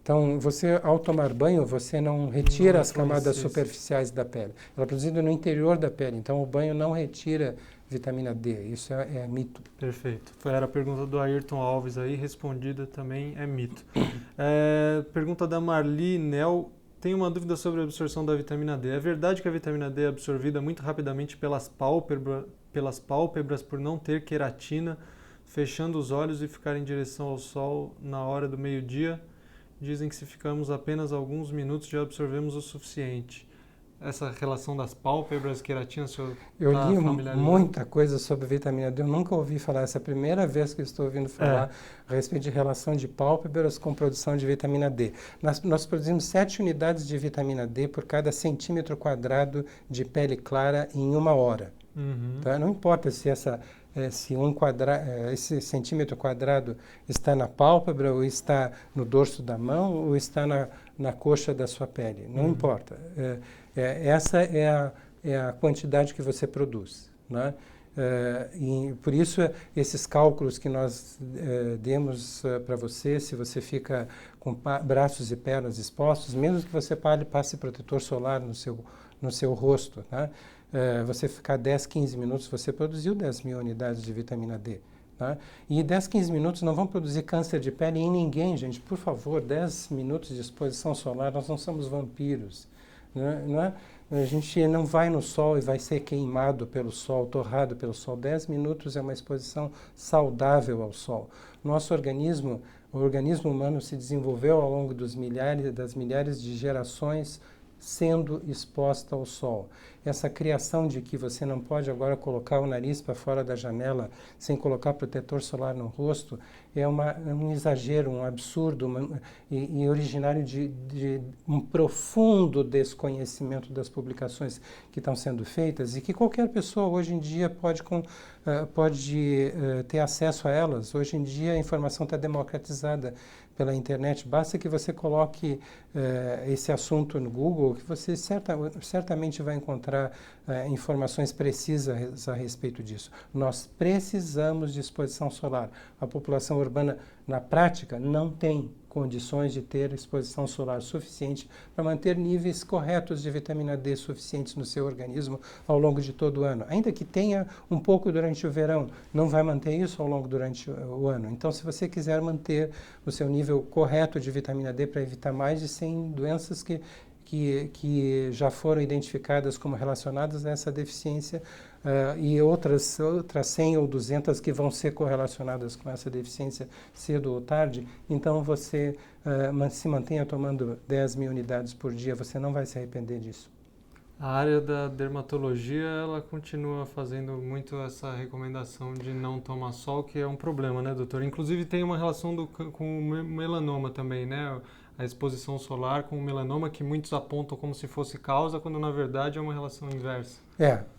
B: Então, ao tomar banho, você não retira as camadas superficiais da pele. Ela é produzida no interior da pele, então o banho não retira vitamina D. Isso é mito.
A: Perfeito. Era a pergunta do Ayrton Alves aí, respondida também é mito. Pergunta da Marli Nel. Tenho uma dúvida sobre a absorção da vitamina D. É verdade que a vitamina D é absorvida muito rapidamente pelas pálpebras por não ter queratina, fechando os olhos e ficar em direção ao sol na hora do meio-dia? Dizem que se ficamos apenas alguns minutos já absorvemos o suficiente. Essa relação das pálpebras, queratina, o senhor
B: Eu li muita coisa sobre vitamina D, eu nunca ouvi falar, essa é a primeira vez que eu estou ouvindo falar a respeito de relação de pálpebras com produção de vitamina D. Nós produzimos 7 unidades de vitamina D por cada centímetro quadrado de pele clara em 1 hora. Tá? Não importa se esse centímetro quadrado está na pálpebra, ou está no dorso da mão, ou está na coxa da sua pele. Não importa. Essa é a quantidade que você produz, né? E por isso, esses cálculos que nós demos para você, se você fica com braços e pernas expostos, mesmo que você passe protetor solar no seu rosto, né? Você ficar 10, 15 minutos, você produziu 10.000 unidades de vitamina D. Tá? E 10, 15 minutos não vão produzir câncer de pele em ninguém, gente. Por favor, 10 minutos de exposição solar, nós não somos vampiros. Né? A gente não vai no sol e vai ser queimado pelo sol, torrado pelo sol. 10 minutos é uma exposição saudável ao sol. Nosso organismo, o organismo humano se desenvolveu ao longo das milhares de gerações sendo exposta ao sol. Essa criação de que você não pode agora colocar o nariz para fora da janela sem colocar protetor solar no rosto é um exagero, um absurdo e originário de um profundo desconhecimento das publicações que estão sendo feitas e que qualquer pessoa hoje em dia pode ter acesso a elas. Hoje em dia a informação está democratizada pela internet, basta que você coloque esse assunto no Google, que você certamente vai encontrar informações precisas a respeito disso. Nós precisamos de exposição solar. A população urbana, na prática, não tem condições de ter exposição solar suficiente para manter níveis corretos de vitamina D suficientes no seu organismo ao longo de todo o ano. Ainda que tenha um pouco durante o verão, não vai manter isso ao longo durante o ano. Então, se você quiser manter o seu nível correto de vitamina D para evitar mais de 100 doenças que já foram identificadas como relacionadas a essa deficiência e outras 100 ou 200 que vão ser correlacionadas com essa deficiência cedo ou tarde, então você se mantenha tomando 10.000 unidades por dia, você não vai se arrepender disso.
A: A área da dermatologia, ela continua fazendo muito essa recomendação de não tomar sol, que é um problema, né, doutor? Inclusive tem uma relação com o melanoma também, né? A exposição solar com o melanoma, que muitos apontam como se fosse causa, quando na verdade é uma relação inversa.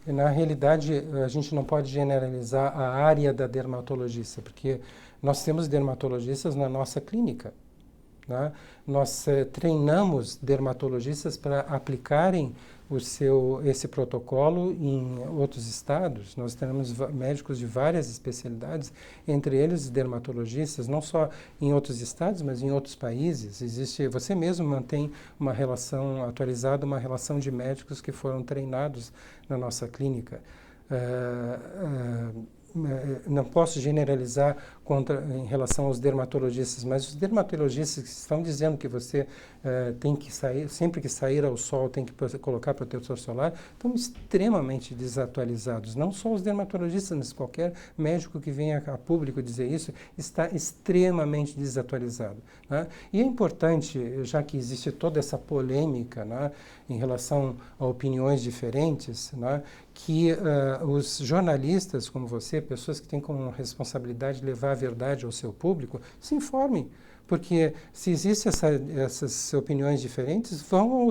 B: Na realidade, a gente não pode generalizar a área da dermatologista, porque nós temos dermatologistas na nossa clínica, né? Nós treinamos dermatologistas para aplicarem esse protocolo em outros estados. Nós temos médicos de várias especialidades, entre eles dermatologistas, não só em outros estados, mas em outros países. Você mesmo mantém uma relação atualizada, uma relação de médicos que foram treinados na nossa clínica. Não posso generalizar em relação aos dermatologistas, mas os dermatologistas que estão dizendo que você tem que sair, sempre que sair ao sol tem que colocar protetor solar, estão extremamente desatualizados. Não só os dermatologistas, mas qualquer médico que venha a público dizer isso está extremamente desatualizado, né? E é importante, já que existe toda essa polêmica, né, em relação a opiniões diferentes, né, que os jornalistas como você, pessoas que têm como responsabilidade levar a verdade ao seu público, se informem. Porque se existem essas opiniões diferentes, vão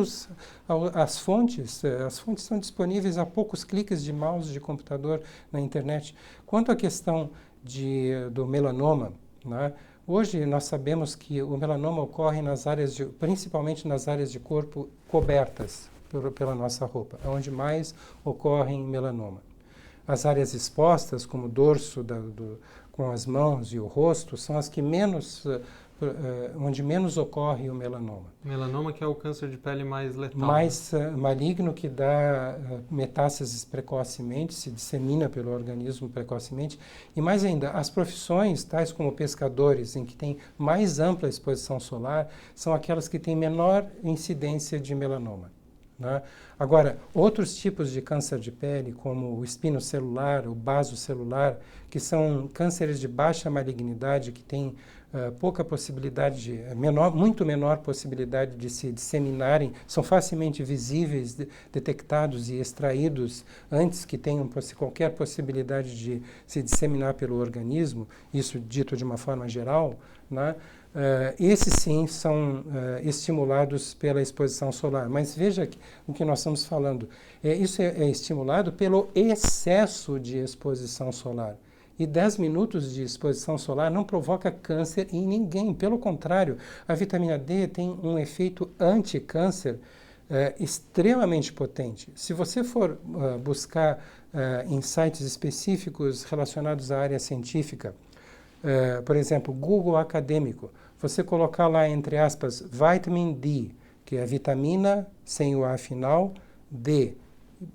B: às fontes. As fontes são disponíveis a poucos cliques de mouse de computador na internet. Quanto à questão do melanoma, né, hoje nós sabemos que o melanoma ocorre principalmente nas áreas de corpo cobertas pela nossa roupa, é onde mais ocorre melanoma. As áreas expostas, como o dorso com as mãos e o rosto, são as que onde menos ocorre o melanoma.
A: Melanoma, que é o câncer de pele mais letal.
B: Mais maligno, que dá metástases precocemente, se dissemina pelo organismo precocemente. E mais ainda, as profissões, tais como pescadores, em que tem mais ampla exposição solar, são aquelas que têm menor incidência de melanoma, né? Agora, outros tipos de câncer de pele, como o espinocelular, o basocelular, que são cânceres de baixa malignidade, que têm pouca possibilidade, muito menor possibilidade de se disseminarem, são facilmente visíveis, detectados e extraídos antes que tenham qualquer possibilidade de se disseminar pelo organismo, isso dito de uma forma geral, né? Esses sim são estimulados pela exposição solar. Mas veja o que nós estamos falando. Isso é estimulado pelo excesso de exposição solar. E 10 minutos de exposição solar não provoca câncer em ninguém. Pelo contrário, a vitamina D tem um efeito anti-câncer extremamente potente. Se você for buscar em sites específicos relacionados à área científica, por exemplo, Google Acadêmico, você colocar lá, entre aspas, vitamin D, que é vitamina, sem o A final, D,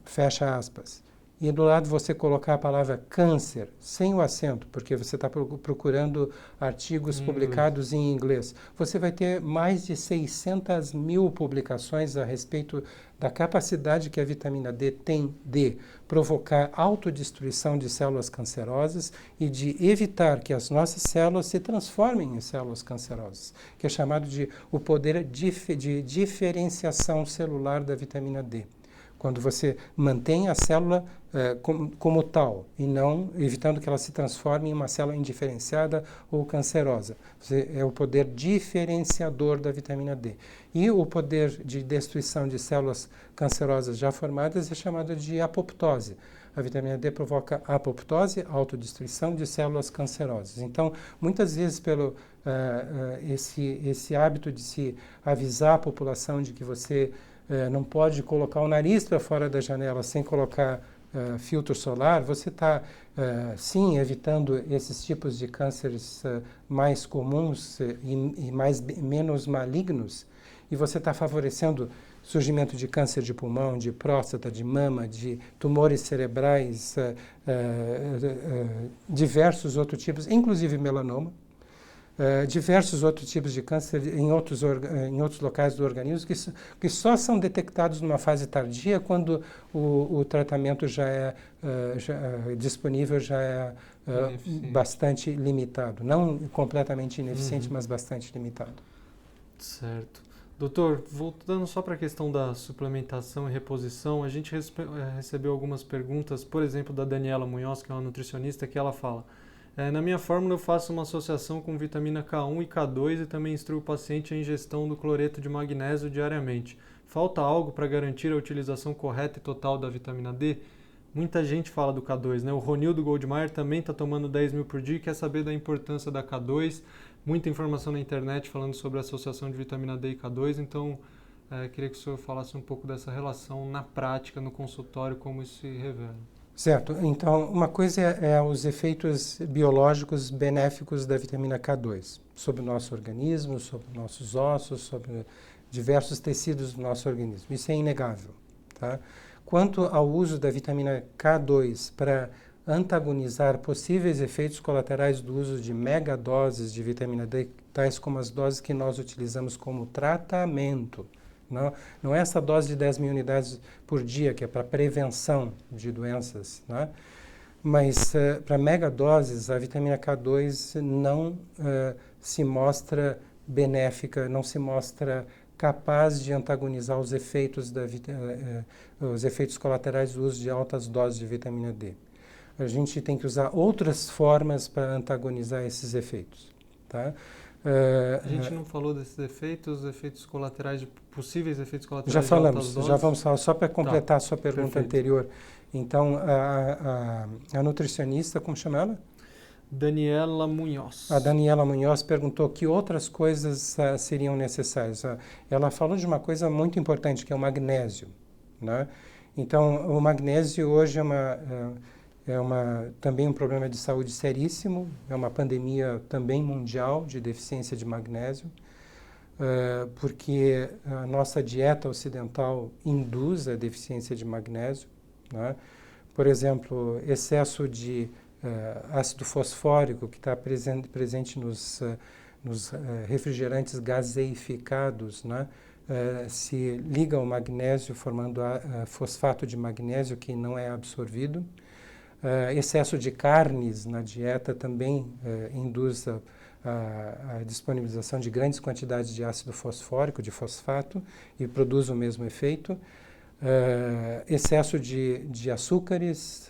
B: fecha aspas. E do lado você colocar a palavra câncer, sem o acento, porque você está procurando artigos publicados em inglês. Você vai ter mais de 600 mil publicações a respeito da capacidade que a vitamina D tem de provocar autodestruição de células cancerosas e de evitar que as nossas células se transformem em células cancerosas, que é chamado de o poder de diferenciação celular da vitamina D. Quando você mantém a célula como tal e não evitando que ela se transforme em uma célula indiferenciada ou cancerosa. É o poder diferenciador da vitamina D. E o poder de destruição de células cancerosas já formadas é chamado de apoptose. A vitamina D provoca apoptose, autodestruição de células cancerosas. Então, muitas vezes, pelo esse hábito de se avisar a população de que você não pode colocar o nariz para fora da janela sem colocar filtro solar, você está, sim, evitando esses tipos de cânceres mais comuns e menos malignos, e você está favorecendo surgimento de câncer de pulmão, de próstata, de mama, de tumores cerebrais, diversos outros tipos, inclusive melanoma. Diversos outros tipos de câncer em outros locais do organismo que só são detectados numa fase tardia quando o tratamento já é disponível, já é bastante limitado. Não completamente ineficiente, mas bastante limitado.
A: Certo. Doutor, voltando só para a questão da suplementação e reposição, a gente recebeu algumas perguntas, por exemplo, da Daniela Munhoz, que é uma nutricionista, que ela fala: na minha fórmula eu faço uma associação com vitamina K1 e K2 e também instruo o paciente a ingestão do cloreto de magnésio diariamente. Falta algo para garantir a utilização correta e total da vitamina D? Muita gente fala do K2, né? O Ronildo Goldmaier também está tomando 10 mil por dia e quer saber da importância da K2. Muita informação na internet falando sobre a associação de vitamina D e K2, então queria que o senhor falasse um pouco dessa relação na prática, no consultório, como isso se revela.
B: Certo. Então, uma coisa é os efeitos biológicos benéficos da vitamina K2 sobre o nosso organismo, sobre nossos ossos, sobre diversos tecidos do nosso organismo. Isso é inegável, tá? Quanto ao uso da vitamina K2 para antagonizar possíveis efeitos colaterais do uso de megadoses de vitamina D, tais como as doses que nós utilizamos como tratamento. Não é essa dose de 10 mil unidades por dia, que é para prevenção de doenças, né? Mas para megadoses, a vitamina K2 não se mostra benéfica, não se mostra capaz de antagonizar os efeitos, os efeitos colaterais do uso de altas doses de vitamina D. A gente tem que usar outras formas para antagonizar esses efeitos, tá?
A: A gente não falou desses efeitos colaterais, possíveis efeitos colaterais
B: já falamos,
A: de altas doses?
B: Já vamos falar, só para completar a sua pergunta
A: Perfeito.
B: anterior. Então, a nutricionista, como chama ela?
A: Daniela Munhoz.
B: A Daniela Munhoz perguntou que outras coisas seriam necessárias. Ela falou de uma coisa muito importante, que é o magnésio, né? Então, o magnésio hoje também um problema de saúde seríssimo, é uma pandemia também mundial de deficiência de magnésio, porque a nossa dieta ocidental induz a deficiência de magnésio, né? Por exemplo, excesso de ácido fosfórico que está presente nos refrigerantes gaseificados, né? Se liga ao magnésio formando fosfato de magnésio que não é absorvido. Excesso de carnes na dieta também induz a disponibilização de grandes quantidades de ácido fosfórico, de fosfato, e produz o mesmo efeito. Excesso de açúcares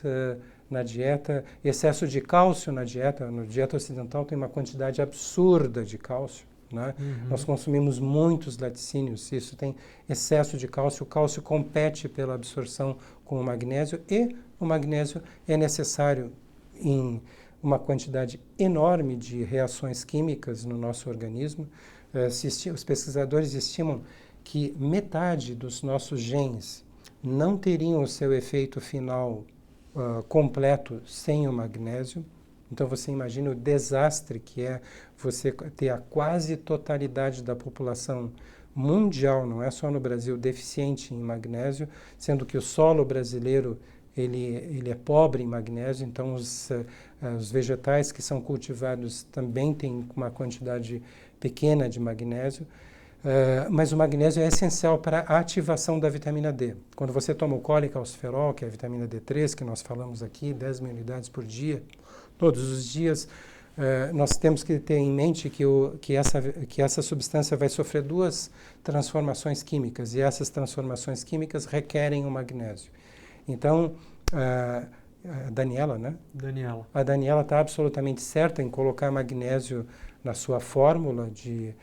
B: na dieta, excesso de cálcio na dieta. Na dieta ocidental tem uma quantidade absurda de cálcio, né?
A: Uhum.
B: Nós consumimos muitos laticínios, isso tem excesso de cálcio. O cálcio compete pela absorção com o magnésio e o magnésio é necessário em uma quantidade enorme de reações químicas no nosso organismo. Os pesquisadores estimam que metade dos nossos genes não teriam o seu efeito final completo sem o magnésio. Então você imagina o desastre que é você ter a quase totalidade da população mundial, não é só no Brasil, deficiente em magnésio, sendo que o solo brasileiro ele é pobre em magnésio, então os vegetais que são cultivados também têm uma quantidade pequena de magnésio. Mas o magnésio é essencial para a ativação da vitamina D. Quando você toma o colecalciferol, que é a vitamina D3, que nós falamos aqui, 10 mil unidades por dia, todos os dias, nós temos que ter em mente que essa substância vai sofrer duas transformações químicas, e essas transformações químicas requerem o magnésio. Então, a Daniela, né?
A: Daniela. A
B: Daniela está absolutamente certa em colocar magnésio na sua fórmula de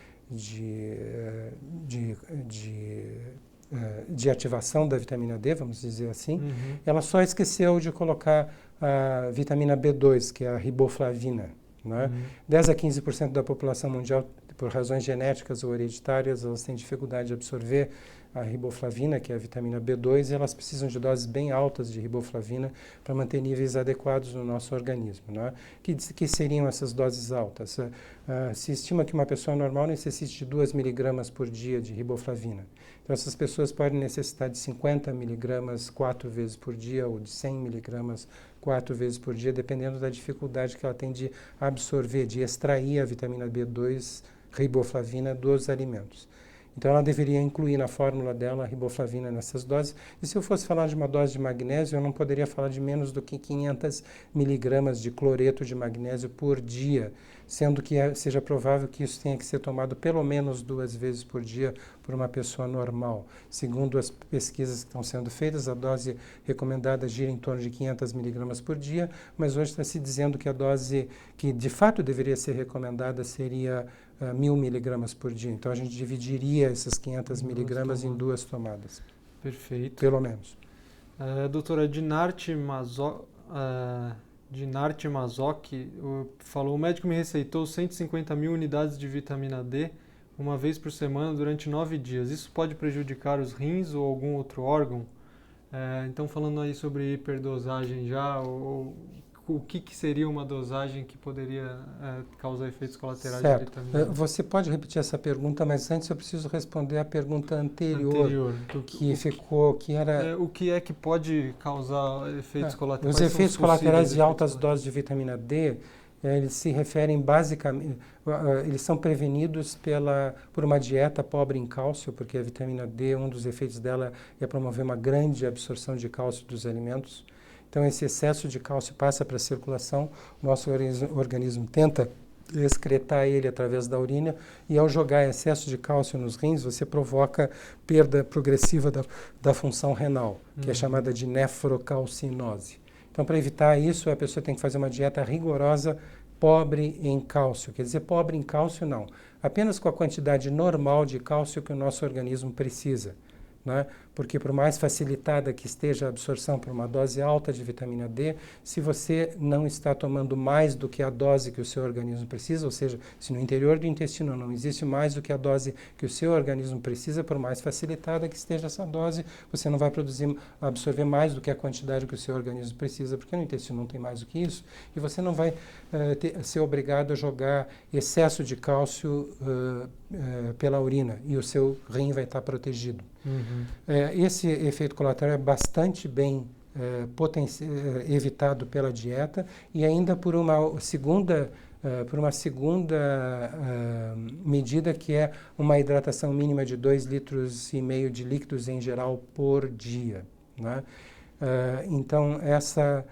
B: ativação da vitamina D, vamos dizer assim.
A: Uhum.
B: Ela só esqueceu de colocar a vitamina B2, que é a riboflavina, né?
A: Uhum.
B: 10 a 15% da população mundial, por razões genéticas ou hereditárias, elas têm dificuldade de absorver a riboflavina, que é a vitamina B2, e elas precisam de doses bem altas de riboflavina para manter níveis adequados no nosso organismo, né? Que seriam essas doses altas? Se estima que uma pessoa normal necessite de 2 miligramas por dia de riboflavina. Então, essas pessoas podem necessitar de 50 miligramas 4 vezes por dia ou de 100 miligramas 4 vezes por dia, dependendo da dificuldade que ela tem de absorver, de extrair a vitamina B2, riboflavina, dos alimentos. Então ela deveria incluir na fórmula dela a riboflavina nessas doses. E se eu fosse falar de uma dose de magnésio, eu não poderia falar de menos do que 500 miligramas de cloreto de magnésio por dia, sendo que seja provável que isso tenha que ser tomado pelo menos 2 vezes por dia por uma pessoa normal. Segundo as pesquisas que estão sendo feitas, a dose recomendada gira em torno de 500 miligramas por dia, mas hoje está se dizendo que a dose que de fato deveria ser recomendada seria 1.000 miligramas por dia. Então a gente dividiria essas 500 miligramas em 2 tomadas.
A: Perfeito.
B: Pelo menos.
A: Doutora Dinarte Mazzocchi falou: o médico me receitou 150.000 unidades de vitamina D uma vez por semana durante 9 dias. Isso pode prejudicar os rins ou algum outro órgão? Então, falando aí sobre hiperdosagem já, o que seria uma dosagem que poderia causar efeitos colaterais de vitamina D?
B: Você pode repetir essa pergunta, mas antes eu preciso responder a pergunta anterior. Que era...
A: o que é que pode causar efeitos colaterais?
B: Os efeitos colaterais de altas doses de vitamina D, eles se referem basicamente, eles são prevenidos por uma dieta pobre em cálcio, porque a vitamina D, um dos efeitos dela é promover uma grande absorção de cálcio dos alimentos. Então, esse excesso de cálcio passa para a circulação, o nosso organismo tenta excretar ele através da urina, e ao jogar excesso de cálcio nos rins, você provoca perda progressiva da função renal, que é chamada de nefrocalcinose. Então, para evitar isso, a pessoa tem que fazer uma dieta rigorosa, pobre em cálcio. Quer dizer, pobre em cálcio não, apenas com a quantidade normal de cálcio que o nosso organismo precisa. Né? Porque por mais facilitada que esteja a absorção por uma dose alta de vitamina D, se você não está tomando mais do que a dose que o seu organismo precisa, ou seja, se no interior do intestino não existe mais do que a dose que o seu organismo precisa, por mais facilitada que esteja essa dose, você não vai absorver mais do que a quantidade que o seu organismo precisa, porque no intestino não tem mais do que isso, e você não vai ser obrigado a jogar excesso de cálcio pela urina, e o seu rim vai estar protegido. Esse efeito colateral é bastante bem evitado pela dieta, e ainda por uma segunda medida, que é uma hidratação mínima de 2,5 litros de líquidos em geral por dia. Né? Então, essa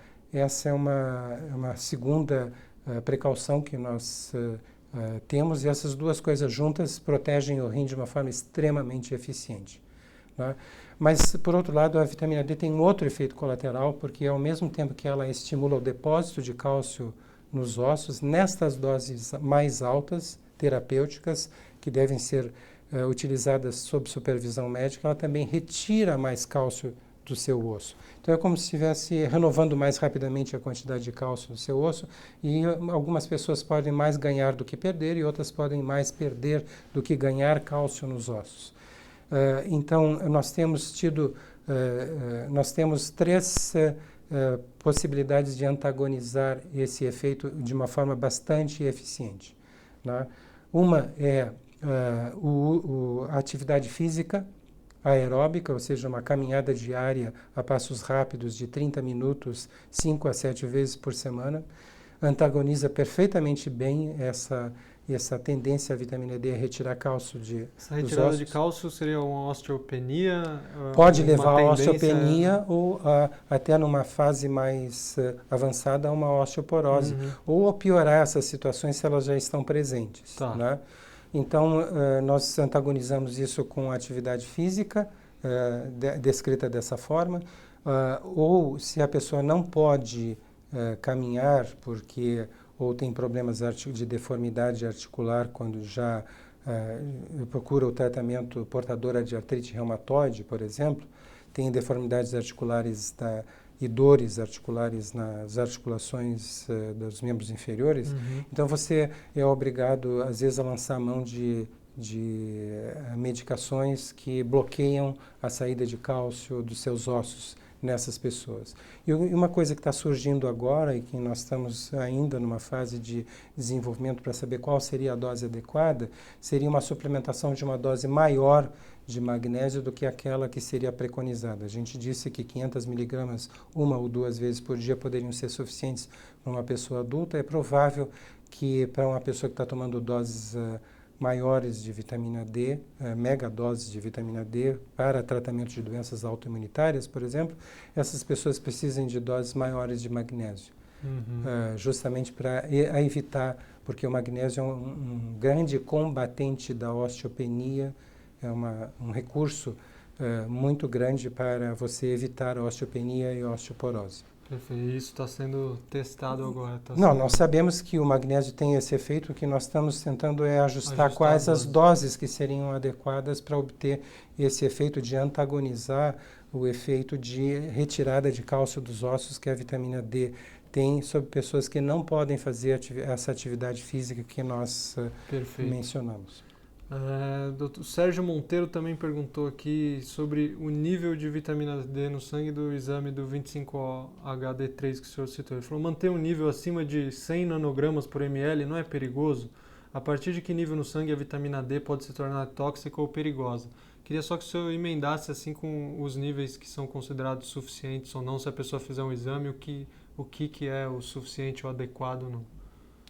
B: é uma segunda precaução que nós temos, e essas duas coisas juntas protegem o rim de uma forma extremamente eficiente. Né? Mas, por outro lado, a vitamina D tem um outro efeito colateral, porque ao mesmo tempo que ela estimula o depósito de cálcio nos ossos, nestas doses mais altas, terapêuticas, que devem ser utilizadas sob supervisão médica, ela também retira mais cálcio do seu osso. Então é como se estivesse renovando mais rapidamente a quantidade de cálcio do seu osso, e algumas pessoas podem mais ganhar do que perder, e outras podem mais perder do que ganhar cálcio nos ossos. Então nós temos três possibilidades de antagonizar esse efeito de uma forma bastante eficiente. Né? Uma é a atividade física aeróbica, ou seja, uma caminhada diária a passos rápidos de 30 minutos, 5 a 7 vezes por semana, antagoniza perfeitamente bem essa tendência à vitamina D a retirar cálcio dos ossos.
A: Essa retirada de cálcio seria uma osteopenia?
B: Pode levar a osteopenia, ou até numa fase mais avançada a uma osteoporose, ou a piorar essas situações se elas já estão presentes.
A: Tá.
B: Né? Então, nós antagonizamos isso com a atividade física, descrita dessa forma, ou se a pessoa não pode caminhar ou tem problemas de deformidade articular, quando já procura o tratamento portadora de artrite reumatoide, por exemplo, tem deformidades articulares e dores articulares nas articulações dos membros inferiores, então você é obrigado, às vezes, a lançar mão de medicações que bloqueiam a saída de cálcio dos seus ossos nessas pessoas. E uma coisa que está surgindo agora, e que nós estamos ainda numa fase de desenvolvimento para saber qual seria a dose adequada, seria uma suplementação de uma dose maior de magnésio do que aquela que seria preconizada. A gente disse que 500 miligramas 1 ou 2 vezes por dia poderiam ser suficientes para uma pessoa adulta. É provável que para uma pessoa que está tomando doses maiores de vitamina D, megadoses de vitamina D para tratamento de doenças autoimunitárias, por exemplo, essas pessoas precisam de doses maiores de magnésio, justamente para evitar, porque o magnésio é um grande combatente da osteopenia, é um recurso muito grande para você evitar a osteopenia e a osteoporose.
A: Perfeito. E isso está sendo testado agora?
B: Não, nós sabemos que o magnésio tem esse efeito. O que nós estamos tentando é ajustar quais as doses que seriam adequadas para obter esse efeito de antagonizar o efeito de retirada de cálcio dos ossos que a vitamina D tem sobre pessoas que não podem fazer essa atividade física que nós mencionamos.
A: Dr. Sérgio Monteiro também perguntou aqui sobre o nível de vitamina D no sangue do exame do 25-HD3 que o senhor citou. Ele falou, manter um nível acima de 100 nanogramas por ml não é perigoso? A partir de que nível no sangue a vitamina D pode se tornar tóxica ou perigosa? Queria só que o senhor emendasse assim com os níveis que são considerados suficientes ou não, se a pessoa fizer um exame, o que é o suficiente ou adequado ou não?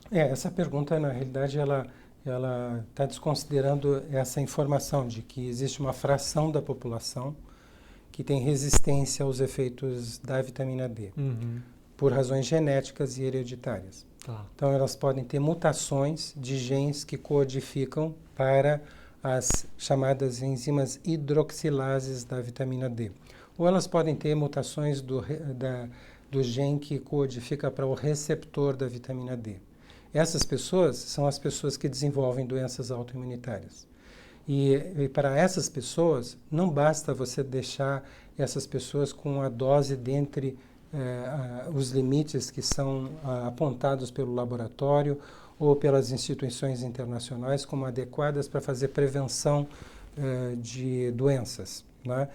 B: Essa pergunta, na realidade, ela está desconsiderando essa informação de que existe uma fração da população que tem resistência aos efeitos da vitamina D, por razões genéticas e hereditárias. Então, elas podem ter mutações de genes que codificam para as chamadas enzimas hidroxilases da vitamina D. Ou elas podem ter mutações do gene que codifica para o receptor da vitamina D. Essas pessoas são as pessoas que desenvolvem doenças autoimunitárias. E para essas pessoas, não basta você deixar essas pessoas com a dose dentre os limites que são apontados pelo laboratório ou pelas instituições internacionais como adequadas para fazer prevenção de doenças, né?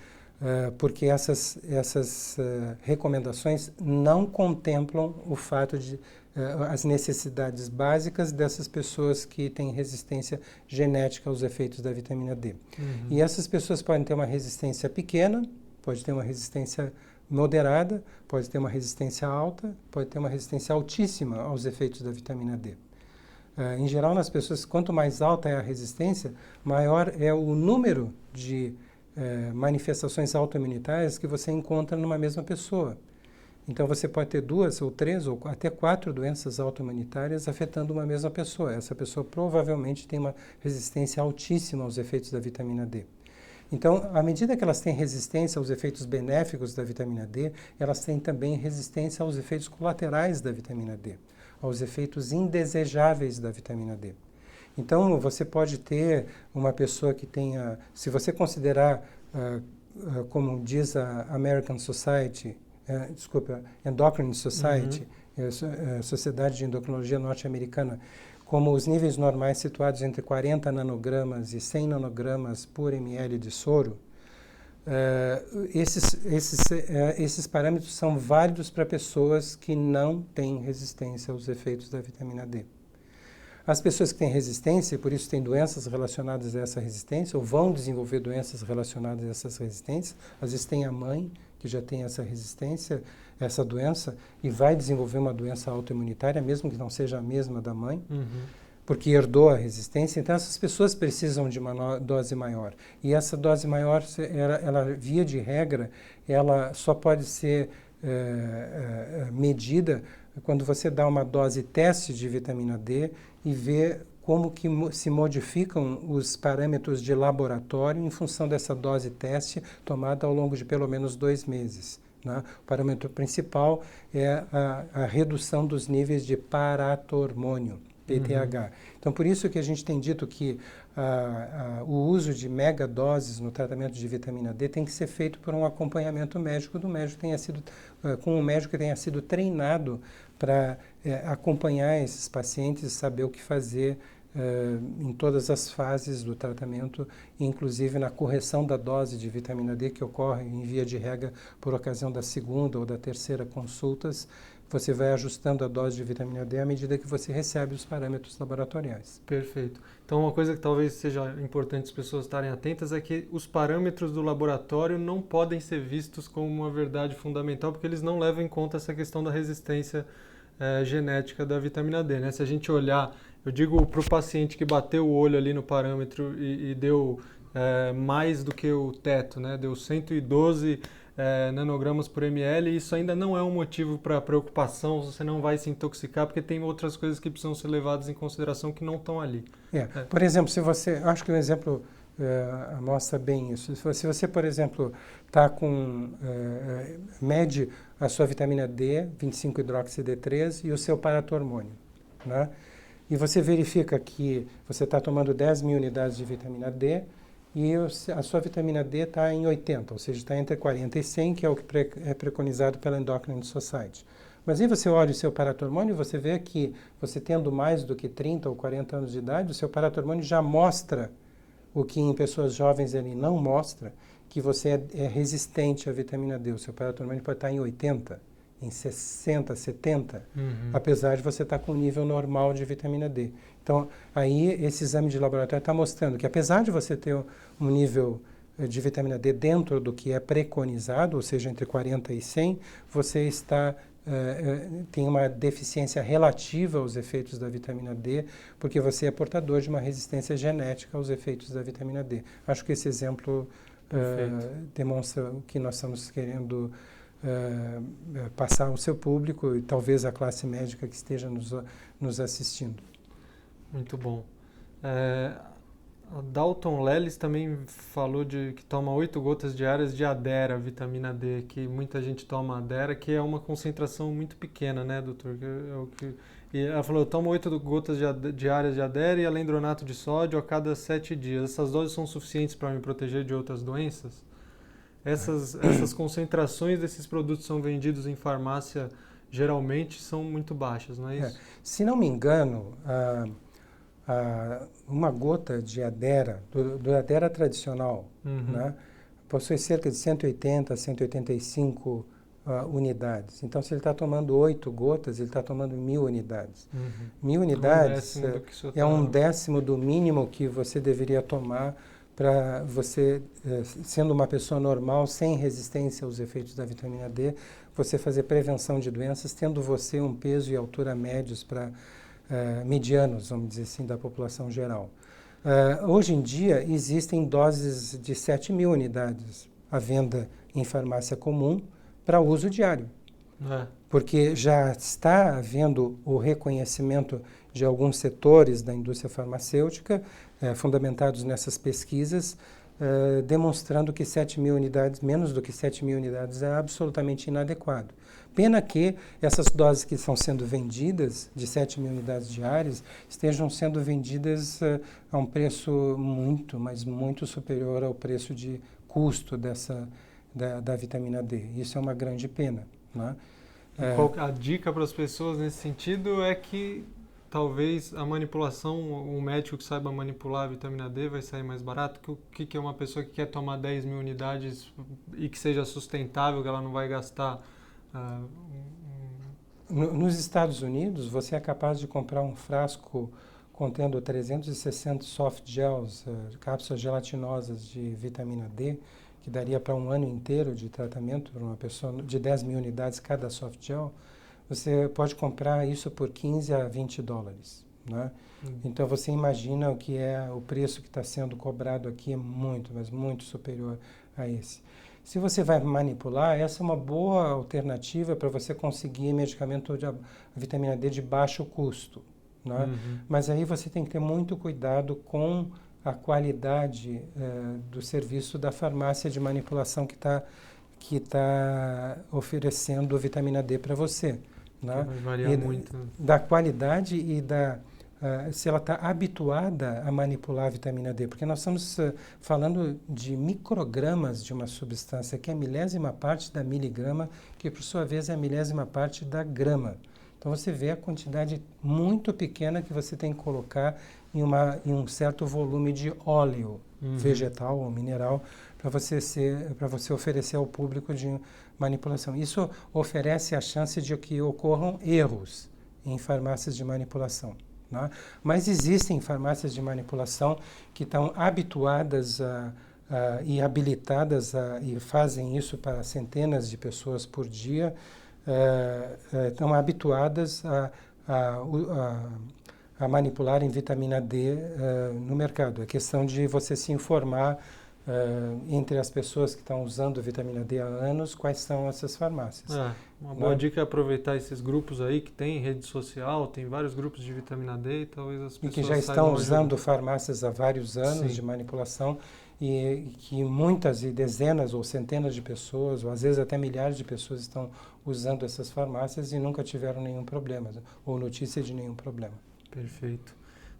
B: Porque essas recomendações não contemplam o fato de as necessidades básicas dessas pessoas que têm resistência genética aos efeitos da vitamina D. E essas pessoas podem ter uma resistência pequena, pode ter uma resistência moderada, pode ter uma resistência alta, pode ter uma resistência altíssima aos efeitos da vitamina D. Em geral, nas pessoas, quanto mais alta é a resistência, maior é o número de manifestações autoimunitárias que você encontra numa mesma pessoa. Então, você pode ter 2 ou 3 ou até 4 doenças autoimunitárias afetando uma mesma pessoa. Essa pessoa provavelmente tem uma resistência altíssima aos efeitos da vitamina D. Então, à medida que elas têm resistência aos efeitos benéficos da vitamina D, elas têm também resistência aos efeitos colaterais da vitamina D, aos efeitos indesejáveis da vitamina D. Então, você pode ter uma pessoa que tenha, se você considerar, como diz a American Society, Endocrine Society, Sociedade de Endocrinologia Norte-Americana, como os níveis normais situados entre 40 nanogramas e 100 nanogramas por ml de soro, esses parâmetros são válidos para pessoas que não têm resistência aos efeitos da vitamina D. As pessoas que têm resistência, e por isso têm doenças relacionadas a essa resistência, ou vão desenvolver doenças relacionadas a essas resistências, às vezes tem a mãe que já tem essa resistência, essa doença, e vai desenvolver uma doença autoimunitária, mesmo que não seja a mesma da mãe, porque herdou a resistência. Então, essas pessoas precisam de uma dose maior. E essa dose maior, ela via de regra, ela só pode ser medida quando você dá uma dose teste de vitamina D e vê como que se modificam os parâmetros de laboratório em função dessa dose teste tomada ao longo de pelo menos 2 meses. Né? O parâmetro principal é a redução dos níveis de paratormônio, PTH. Então, por isso que a gente tem dito que o uso de megadoses no tratamento de vitamina D tem que ser feito por um acompanhamento médico do médico com um médico que tenha sido treinado para acompanhar esses pacientes e saber o que fazer em todas as fases do tratamento, inclusive na correção da dose de vitamina D, que ocorre em via de regra por ocasião da 2ª ou da 3ª consultas. Você vai ajustando a dose de vitamina D à medida que você recebe os parâmetros laboratoriais.
A: Perfeito. Então, uma coisa que talvez seja importante as pessoas estarem atentas é que os parâmetros do laboratório não podem ser vistos como uma verdade fundamental, porque eles não levam em conta essa questão da resistência genética da vitamina D, né? Se a gente olhar Eu digo para o paciente que bateu o olho ali no parâmetro e deu mais do que o teto, né? Deu 112 nanogramas por ml, e isso ainda não é um motivo para preocupação, você não vai se intoxicar, porque tem outras coisas que precisam ser levadas em consideração que não estão ali.
B: Por exemplo, se você, acho que o exemplo mostra bem isso. Se você, por exemplo, está mede a sua vitamina D, 25-hidroxi-D3 e o seu paratormônio, né? E você verifica que você está tomando 10.000 unidades de vitamina D e a sua vitamina D está em 80, ou seja, está entre 40 e 100, que é o que é preconizado pela Endocrine Society. Mas aí você olha o seu paratormônio e você vê que você tendo mais do que 30 ou 40 anos de idade, o seu paratormônio já mostra o que em pessoas jovens ele não mostra, que você é resistente à vitamina D. O seu paratormônio pode estar em 80, em 60, 70, apesar de você estar com um nível normal de vitamina D. Então, aí esse exame de laboratório está mostrando que apesar de você ter um nível de vitamina D dentro do que é preconizado, ou seja, entre 40 e 100, você tem uma deficiência relativa aos efeitos da vitamina D, porque você é portador de uma resistência genética aos efeitos da vitamina D. Acho que esse exemplo demonstra o que nós estamos querendo passar ao seu público e talvez a classe médica que esteja nos assistindo.
A: Muito bom. Dalton Lelis também falou que toma 8 gotas diárias de Adera, vitamina D, que muita gente toma Adera, que é uma concentração muito pequena, né, doutor? E ela falou, eu tomo 8 gotas diárias de Adera e alendronato de sódio a cada 7 dias. Essas doses são suficientes para me proteger de outras doenças? Essas concentrações desses produtos são vendidos em farmácia, geralmente são muito baixas, não é isso?
B: Se não me engano, uma gota de Adera, do Adera tradicional, né, possui cerca de 180 a 185 unidades. Então, se ele está tomando 8 gotas, ele está tomando 1.000 unidades. 1.000 unidades é um décimo do mínimo que você deveria tomar para você, sendo uma pessoa normal, sem resistência aos efeitos da vitamina D, você fazer prevenção de doenças, tendo você um peso e altura médios para medianos, vamos dizer assim, da população geral. Hoje em dia, existem doses de 7.000 unidades à venda em farmácia comum para uso diário. Porque já está havendo o reconhecimento de alguns setores da indústria farmacêutica, fundamentados nessas pesquisas, demonstrando que 7.000 unidades, menos do que 7.000 unidades, é absolutamente inadequado. Pena que essas doses que estão sendo vendidas, de 7.000 unidades diárias, estejam sendo vendidas a um preço muito, mas muito superior ao preço de custo da vitamina D. Isso é uma grande pena, né?
A: A dica para as pessoas nesse sentido é que talvez a manipulação, um médico que saiba manipular a vitamina D vai sair mais barato. O que é uma pessoa que quer tomar 10.000 unidades e que seja sustentável, que ela não vai gastar?
B: Nos Estados Unidos, você é capaz de comprar um frasco contendo 360 soft gels, cápsulas gelatinosas de vitamina D, que daria para um ano inteiro de tratamento para uma pessoa, de 10.000 unidades cada soft gel. Você pode comprar isso por 15 a 20 dólares, né? Então você imagina o que é o preço que está sendo cobrado aqui, é muito, mas muito superior a esse. Se você vai manipular, essa é uma boa alternativa para você conseguir medicamento de vitamina D de baixo custo, né? Mas aí você tem que ter muito cuidado com a qualidade do serviço da farmácia de manipulação que está oferecendo vitamina D para você, né?
A: Vai variar muito.
B: Da qualidade e se ela está habituada a manipular a vitamina D, porque nós estamos falando de microgramas de uma substância que é a milésima parte da miligrama, que por sua vez é a milésima parte da grama. Então você vê a quantidade muito pequena que você tem que colocar em um certo volume de óleo vegetal ou mineral para você oferecer ao público de manipulação. Isso oferece a chance de que ocorram erros em farmácias de manipulação, né? Mas existem farmácias de manipulação que estão habituadas e habilitadas e fazem isso para centenas de pessoas por dia, estão habituadas a a manipularem vitamina D no mercado. É questão de você se informar entre as pessoas que estão usando vitamina D há anos, quais são essas farmácias.
A: Uma boa dica é aproveitar esses grupos aí que tem rede social, tem vários grupos de vitamina D e talvez as pessoas
B: e que já estão usando farmácias há vários anos de manipulação e que muitas e dezenas ou centenas de pessoas, ou às vezes até milhares de pessoas estão usando essas farmácias e nunca tiveram nenhum problema, ou notícia de nenhum problema.
A: Perfeito.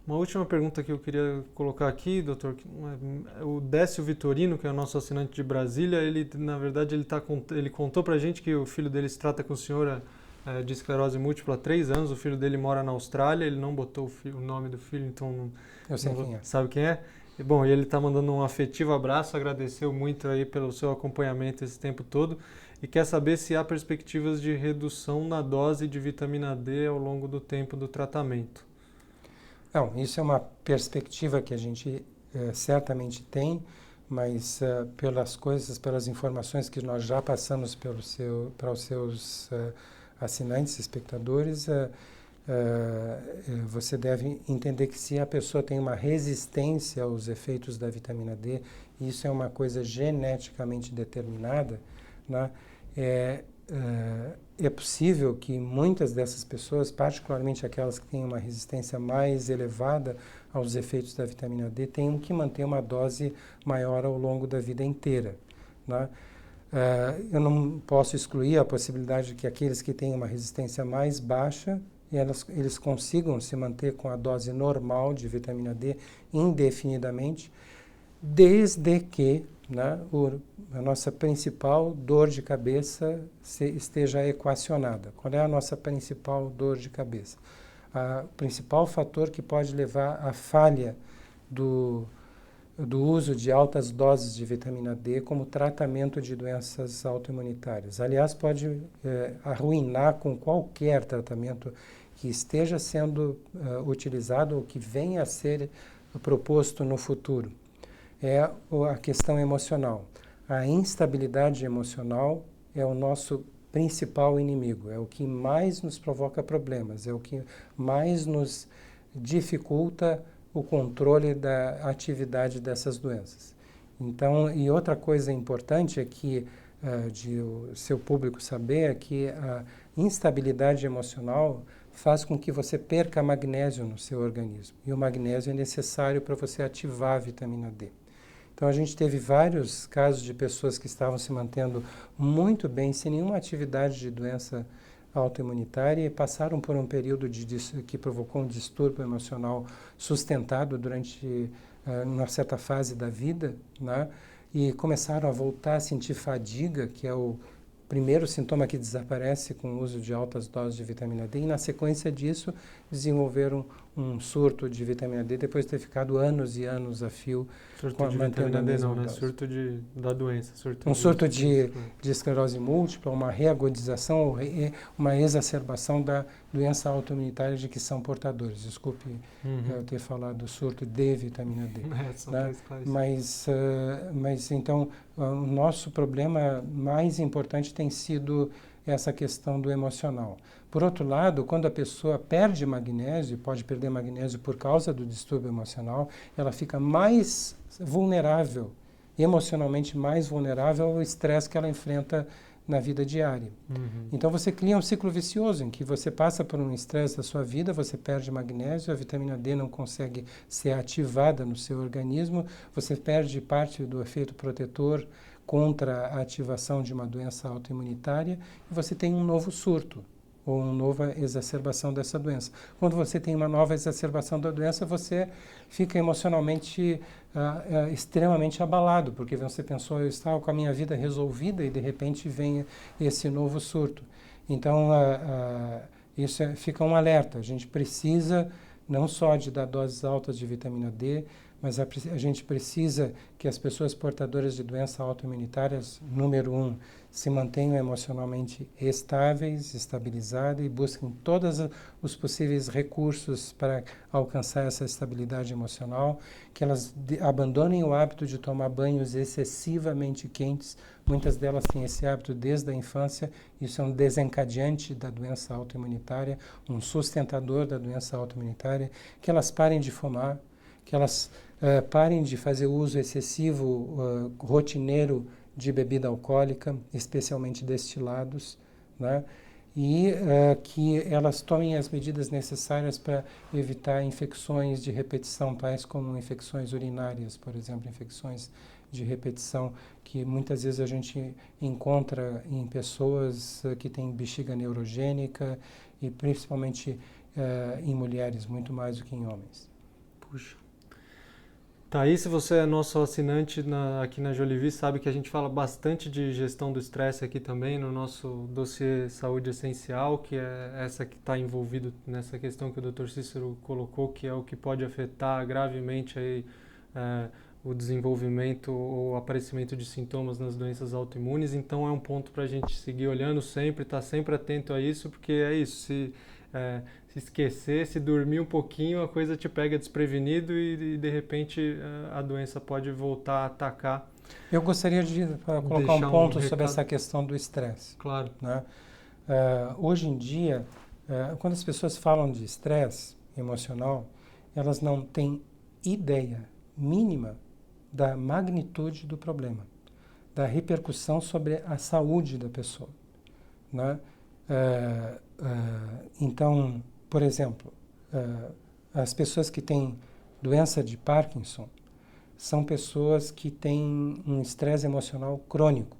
A: Uma última pergunta que eu queria colocar aqui, doutor, o Décio Vitorino, que é o nosso assinante de Brasília, ele, na verdade, ele contou pra gente que o filho dele se trata com senhora de esclerose múltipla há 3 anos, o filho dele mora na Austrália, ele não botou o nome do filho, então
B: eu sei quem é.
A: Sabe quem é? E, bom, ele está mandando um afetivo abraço, agradeceu muito aí pelo seu acompanhamento esse tempo todo e quer saber se há perspectivas de redução na dose de vitamina D ao longo do tempo do tratamento.
B: Não, isso é uma perspectiva que a gente certamente tem, mas pelas informações que nós já passamos para os seus assinantes, espectadores, você deve entender que se a pessoa tem uma resistência aos efeitos da vitamina D, isso é uma coisa geneticamente determinada, né? É possível que muitas dessas pessoas, particularmente aquelas que têm uma resistência mais elevada aos efeitos da vitamina D, tenham que manter uma dose maior ao longo da vida inteira, né? Eu não posso excluir a possibilidade de que aqueles que têm uma resistência mais baixa, eles consigam se manter com a dose normal de vitamina D indefinidamente, desde que, né, a nossa principal dor de cabeça esteja equacionada. Qual é a nossa principal dor de cabeça? O principal fator que pode levar à falha do uso de altas doses de vitamina D como tratamento de doenças autoimunitárias. Aliás, pode arruinar com qualquer tratamento que esteja sendo utilizado ou que venha a ser proposto no futuro. É a questão emocional. A instabilidade emocional é o nosso principal inimigo, é o que mais nos provoca problemas, é o que mais nos dificulta o controle da atividade dessas doenças. Então, e outra coisa importante é que de o seu público saber é que a instabilidade emocional faz com que você perca magnésio no seu organismo. E o magnésio é necessário para você ativar a vitamina D. Então, a gente teve vários casos de pessoas que estavam se mantendo muito bem, sem nenhuma atividade de doença autoimunitária, e passaram por um período que provocou um distúrbio emocional sustentado durante uma certa fase da vida, né? E começaram a voltar a sentir fadiga, que é o primeiro sintoma que desaparece com o uso de altas doses de vitamina D, e na sequência disso desenvolveram um surto de vitamina D depois de ter ficado anos e anos a fio
A: surto de vitamina D não, né? Surto da doença.
B: Um surto de esclerose múltipla, uma reagudização, uma exacerbação da doença autoimunitária de que são portadores. Desculpe eu ter falado surto de vitamina D. Né? Mas então, o nosso problema mais importante tem sido essa questão do emocional. Por outro lado, quando a pessoa perde magnésio, pode perder magnésio por causa do distúrbio emocional, ela fica mais vulnerável, emocionalmente mais vulnerável ao estresse que ela enfrenta na vida diária. Então você cria um ciclo vicioso em que você passa por um estresse da sua vida, você perde magnésio, a vitamina D não consegue ser ativada no seu organismo, você perde parte do efeito protetor contra a ativação de uma doença autoimunitária e você tem um novo surto ou uma nova exacerbação dessa doença. Quando você tem uma nova exacerbação da doença, você fica emocionalmente extremamente abalado, porque você pensou, eu estava com a minha vida resolvida e de repente vem esse novo surto. Então, fica um alerta. A gente precisa não só de dar doses altas de vitamina D, mas a gente precisa que as pessoas portadoras de doenças autoimunitárias, número 1, se mantenham emocionalmente estáveis, estabilizadas e busquem todos os possíveis recursos para alcançar essa estabilidade emocional, que elas abandonem o hábito de tomar banhos excessivamente quentes. Muitas delas têm esse hábito desde a infância. Isso é um desencadeante da doença autoimunitária, um sustentador da doença autoimunitária. Que elas parem de fumar, que elas parem de fazer uso excessivo, rotineiro de bebida alcoólica, especialmente destilados, né? E que elas tomem as medidas necessárias para evitar infecções de repetição, tais como infecções urinárias, por exemplo, infecções de repetição, que muitas vezes a gente encontra em pessoas que têm bexiga neurogênica e principalmente em mulheres, muito mais do que em homens.
A: Puxa. Thaís, se você é nosso assinante aqui na Jolivie, sabe que a gente fala bastante de gestão do estresse aqui também no nosso dossiê Saúde Essencial, que é essa que está envolvido nessa questão que o Dr. Cícero colocou, que é o que pode afetar gravemente aí, o desenvolvimento ou aparecimento de sintomas nas doenças autoimunes. Então é um ponto para a gente seguir olhando sempre, estar sempre atento a isso, porque é isso, se esquecer, se dormir um pouquinho, a coisa te pega desprevenido e de repente a doença pode voltar a atacar.
B: Eu gostaria de colocar um ponto sobre essa questão do estresse.
A: Claro.
B: Né? Hoje em dia, quando as pessoas falam de estresse emocional, elas não têm ideia mínima da magnitude do problema, da repercussão sobre a saúde da pessoa. Né? Então, por exemplo, as pessoas que têm doença de Parkinson são pessoas que têm um estresse emocional crônico,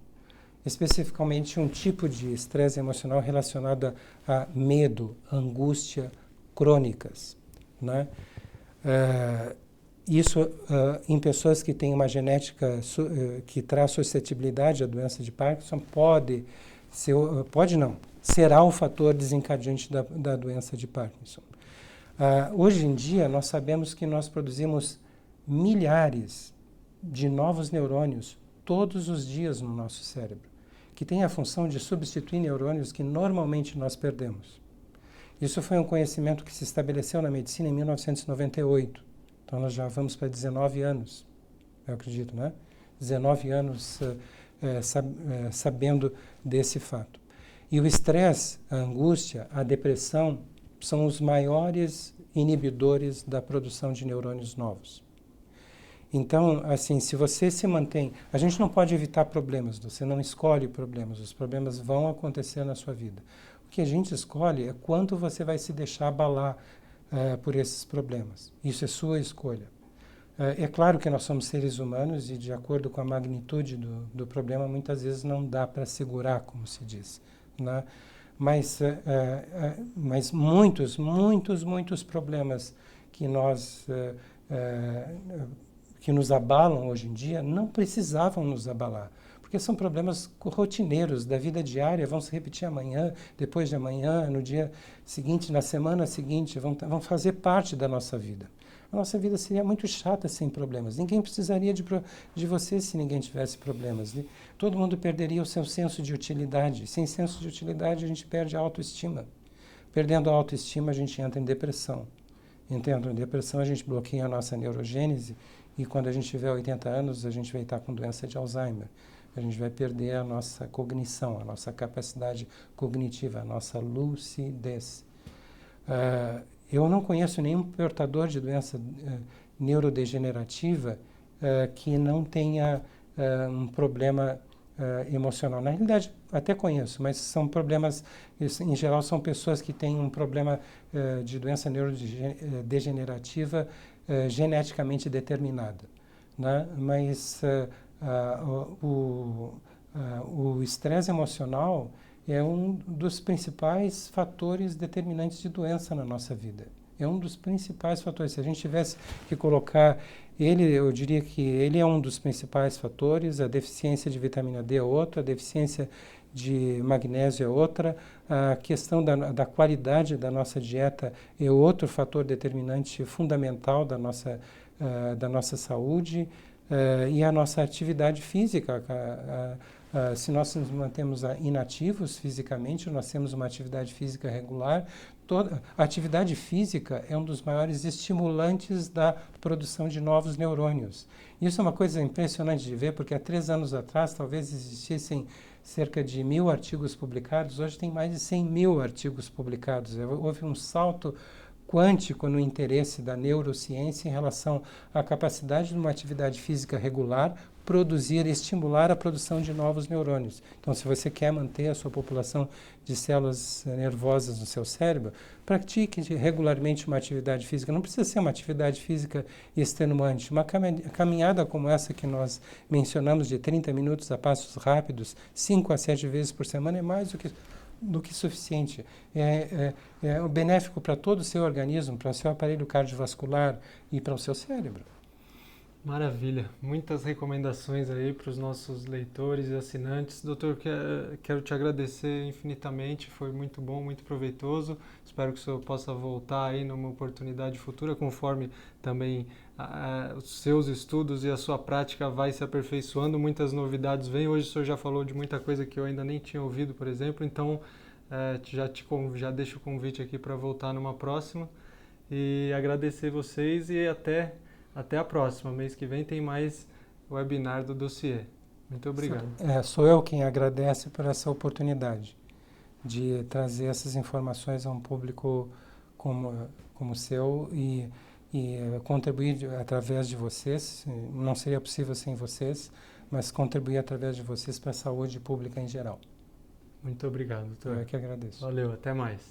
B: especificamente um tipo de estresse emocional relacionado a medo, angústia crônicas, né? Isso em pessoas que têm uma genética que traz suscetibilidade à doença de Parkinson será o fator desencadeante da doença de Parkinson. Hoje em dia, nós sabemos que nós produzimos milhares de novos neurônios todos os dias no nosso cérebro, que tem a função de substituir neurônios que normalmente nós perdemos. Isso foi um conhecimento que se estabeleceu na medicina em 1998. Então, nós já vamos para 19 anos, eu acredito, né? 19 anos sabendo desse fato. E o estresse, a angústia, a depressão são os maiores inibidores da produção de neurônios novos. Então, assim, se você se mantém... A gente não pode evitar problemas, você não escolhe problemas, os problemas vão acontecer na sua vida. O que a gente escolhe é quanto você vai se deixar abalar por esses problemas. Isso é sua escolha. É claro que nós somos seres humanos e, de acordo com a magnitude do problema, muitas vezes não dá para segurar, como se diz, né? Mas muitos problemas que nos abalam hoje em dia não precisavam nos abalar, porque são problemas rotineiros da vida diária, vão se repetir amanhã, depois de amanhã, no dia seguinte, na semana seguinte, vão fazer parte da nossa vida. A nossa vida seria muito chata sem problemas. Ninguém precisaria de você se ninguém tivesse problemas. Todo mundo perderia o seu senso de utilidade. Sem senso de utilidade, a gente perde a autoestima. Perdendo a autoestima, a gente entra em depressão. Entrando em depressão, a gente bloqueia a nossa neurogênese e quando a gente tiver 80 anos, a gente vai estar com doença de Alzheimer. A gente vai perder a nossa cognição, a nossa capacidade cognitiva, a nossa lucidez. Eu não conheço nenhum portador de doença neurodegenerativa que não tenha um problema emocional. Na realidade, até conheço, mas são problemas, em geral, são pessoas que têm um problema de doença neurodegenerativa geneticamente determinada, né? Mas o estresse emocional é um dos principais fatores determinantes de doença na nossa vida. É um dos principais fatores. Se a gente tivesse que colocar ele, eu diria que ele é um dos principais fatores. A deficiência de vitamina D é outra, a deficiência de magnésio é outra, a questão da qualidade da nossa dieta é outro fator determinante fundamental da nossa da nossa saúde e a nossa atividade física. Se nós nos mantemos inativos fisicamente, nós temos uma atividade física regular. A atividade física é um dos maiores estimulantes da produção de novos neurônios. Isso é uma coisa impressionante de ver, porque há 3 anos atrás talvez existissem cerca de 1.000 artigos publicados, hoje tem mais de 100.000 artigos publicados. Houve um salto quântico no interesse da neurociência em relação à capacidade de uma atividade física regular produzir e estimular a produção de novos neurônios. Então, se você quer manter a sua população de células nervosas no seu cérebro, pratique regularmente uma atividade física. Não precisa ser uma atividade física extenuante. Uma caminhada como essa que nós mencionamos, de 30 minutos a passos rápidos, 5 a 7 vezes por semana, é mais do que suficiente. É benéfico para todo o seu organismo, para o seu aparelho cardiovascular e para o seu cérebro.
A: Maravilha, muitas recomendações aí para os nossos leitores e assinantes. Doutor, quero te agradecer infinitamente, foi muito bom, muito proveitoso. Espero que o senhor possa voltar aí numa oportunidade futura, conforme também os seus estudos e a sua prática vai se aperfeiçoando, muitas novidades vêm. Hoje o senhor já falou de muita coisa que eu ainda nem tinha ouvido, por exemplo, então já deixo o convite aqui para voltar numa próxima e agradecer vocês e até a próxima. Mês que vem tem mais webinar do Dossiê. Muito obrigado.
B: Sou eu quem agradece por essa oportunidade de trazer essas informações a um público como o seu e contribuir através de vocês. Não seria possível sem vocês, mas contribuir através de vocês para a saúde pública em geral.
A: Muito obrigado, doutor.
B: Eu é que agradeço.
A: Valeu, até mais.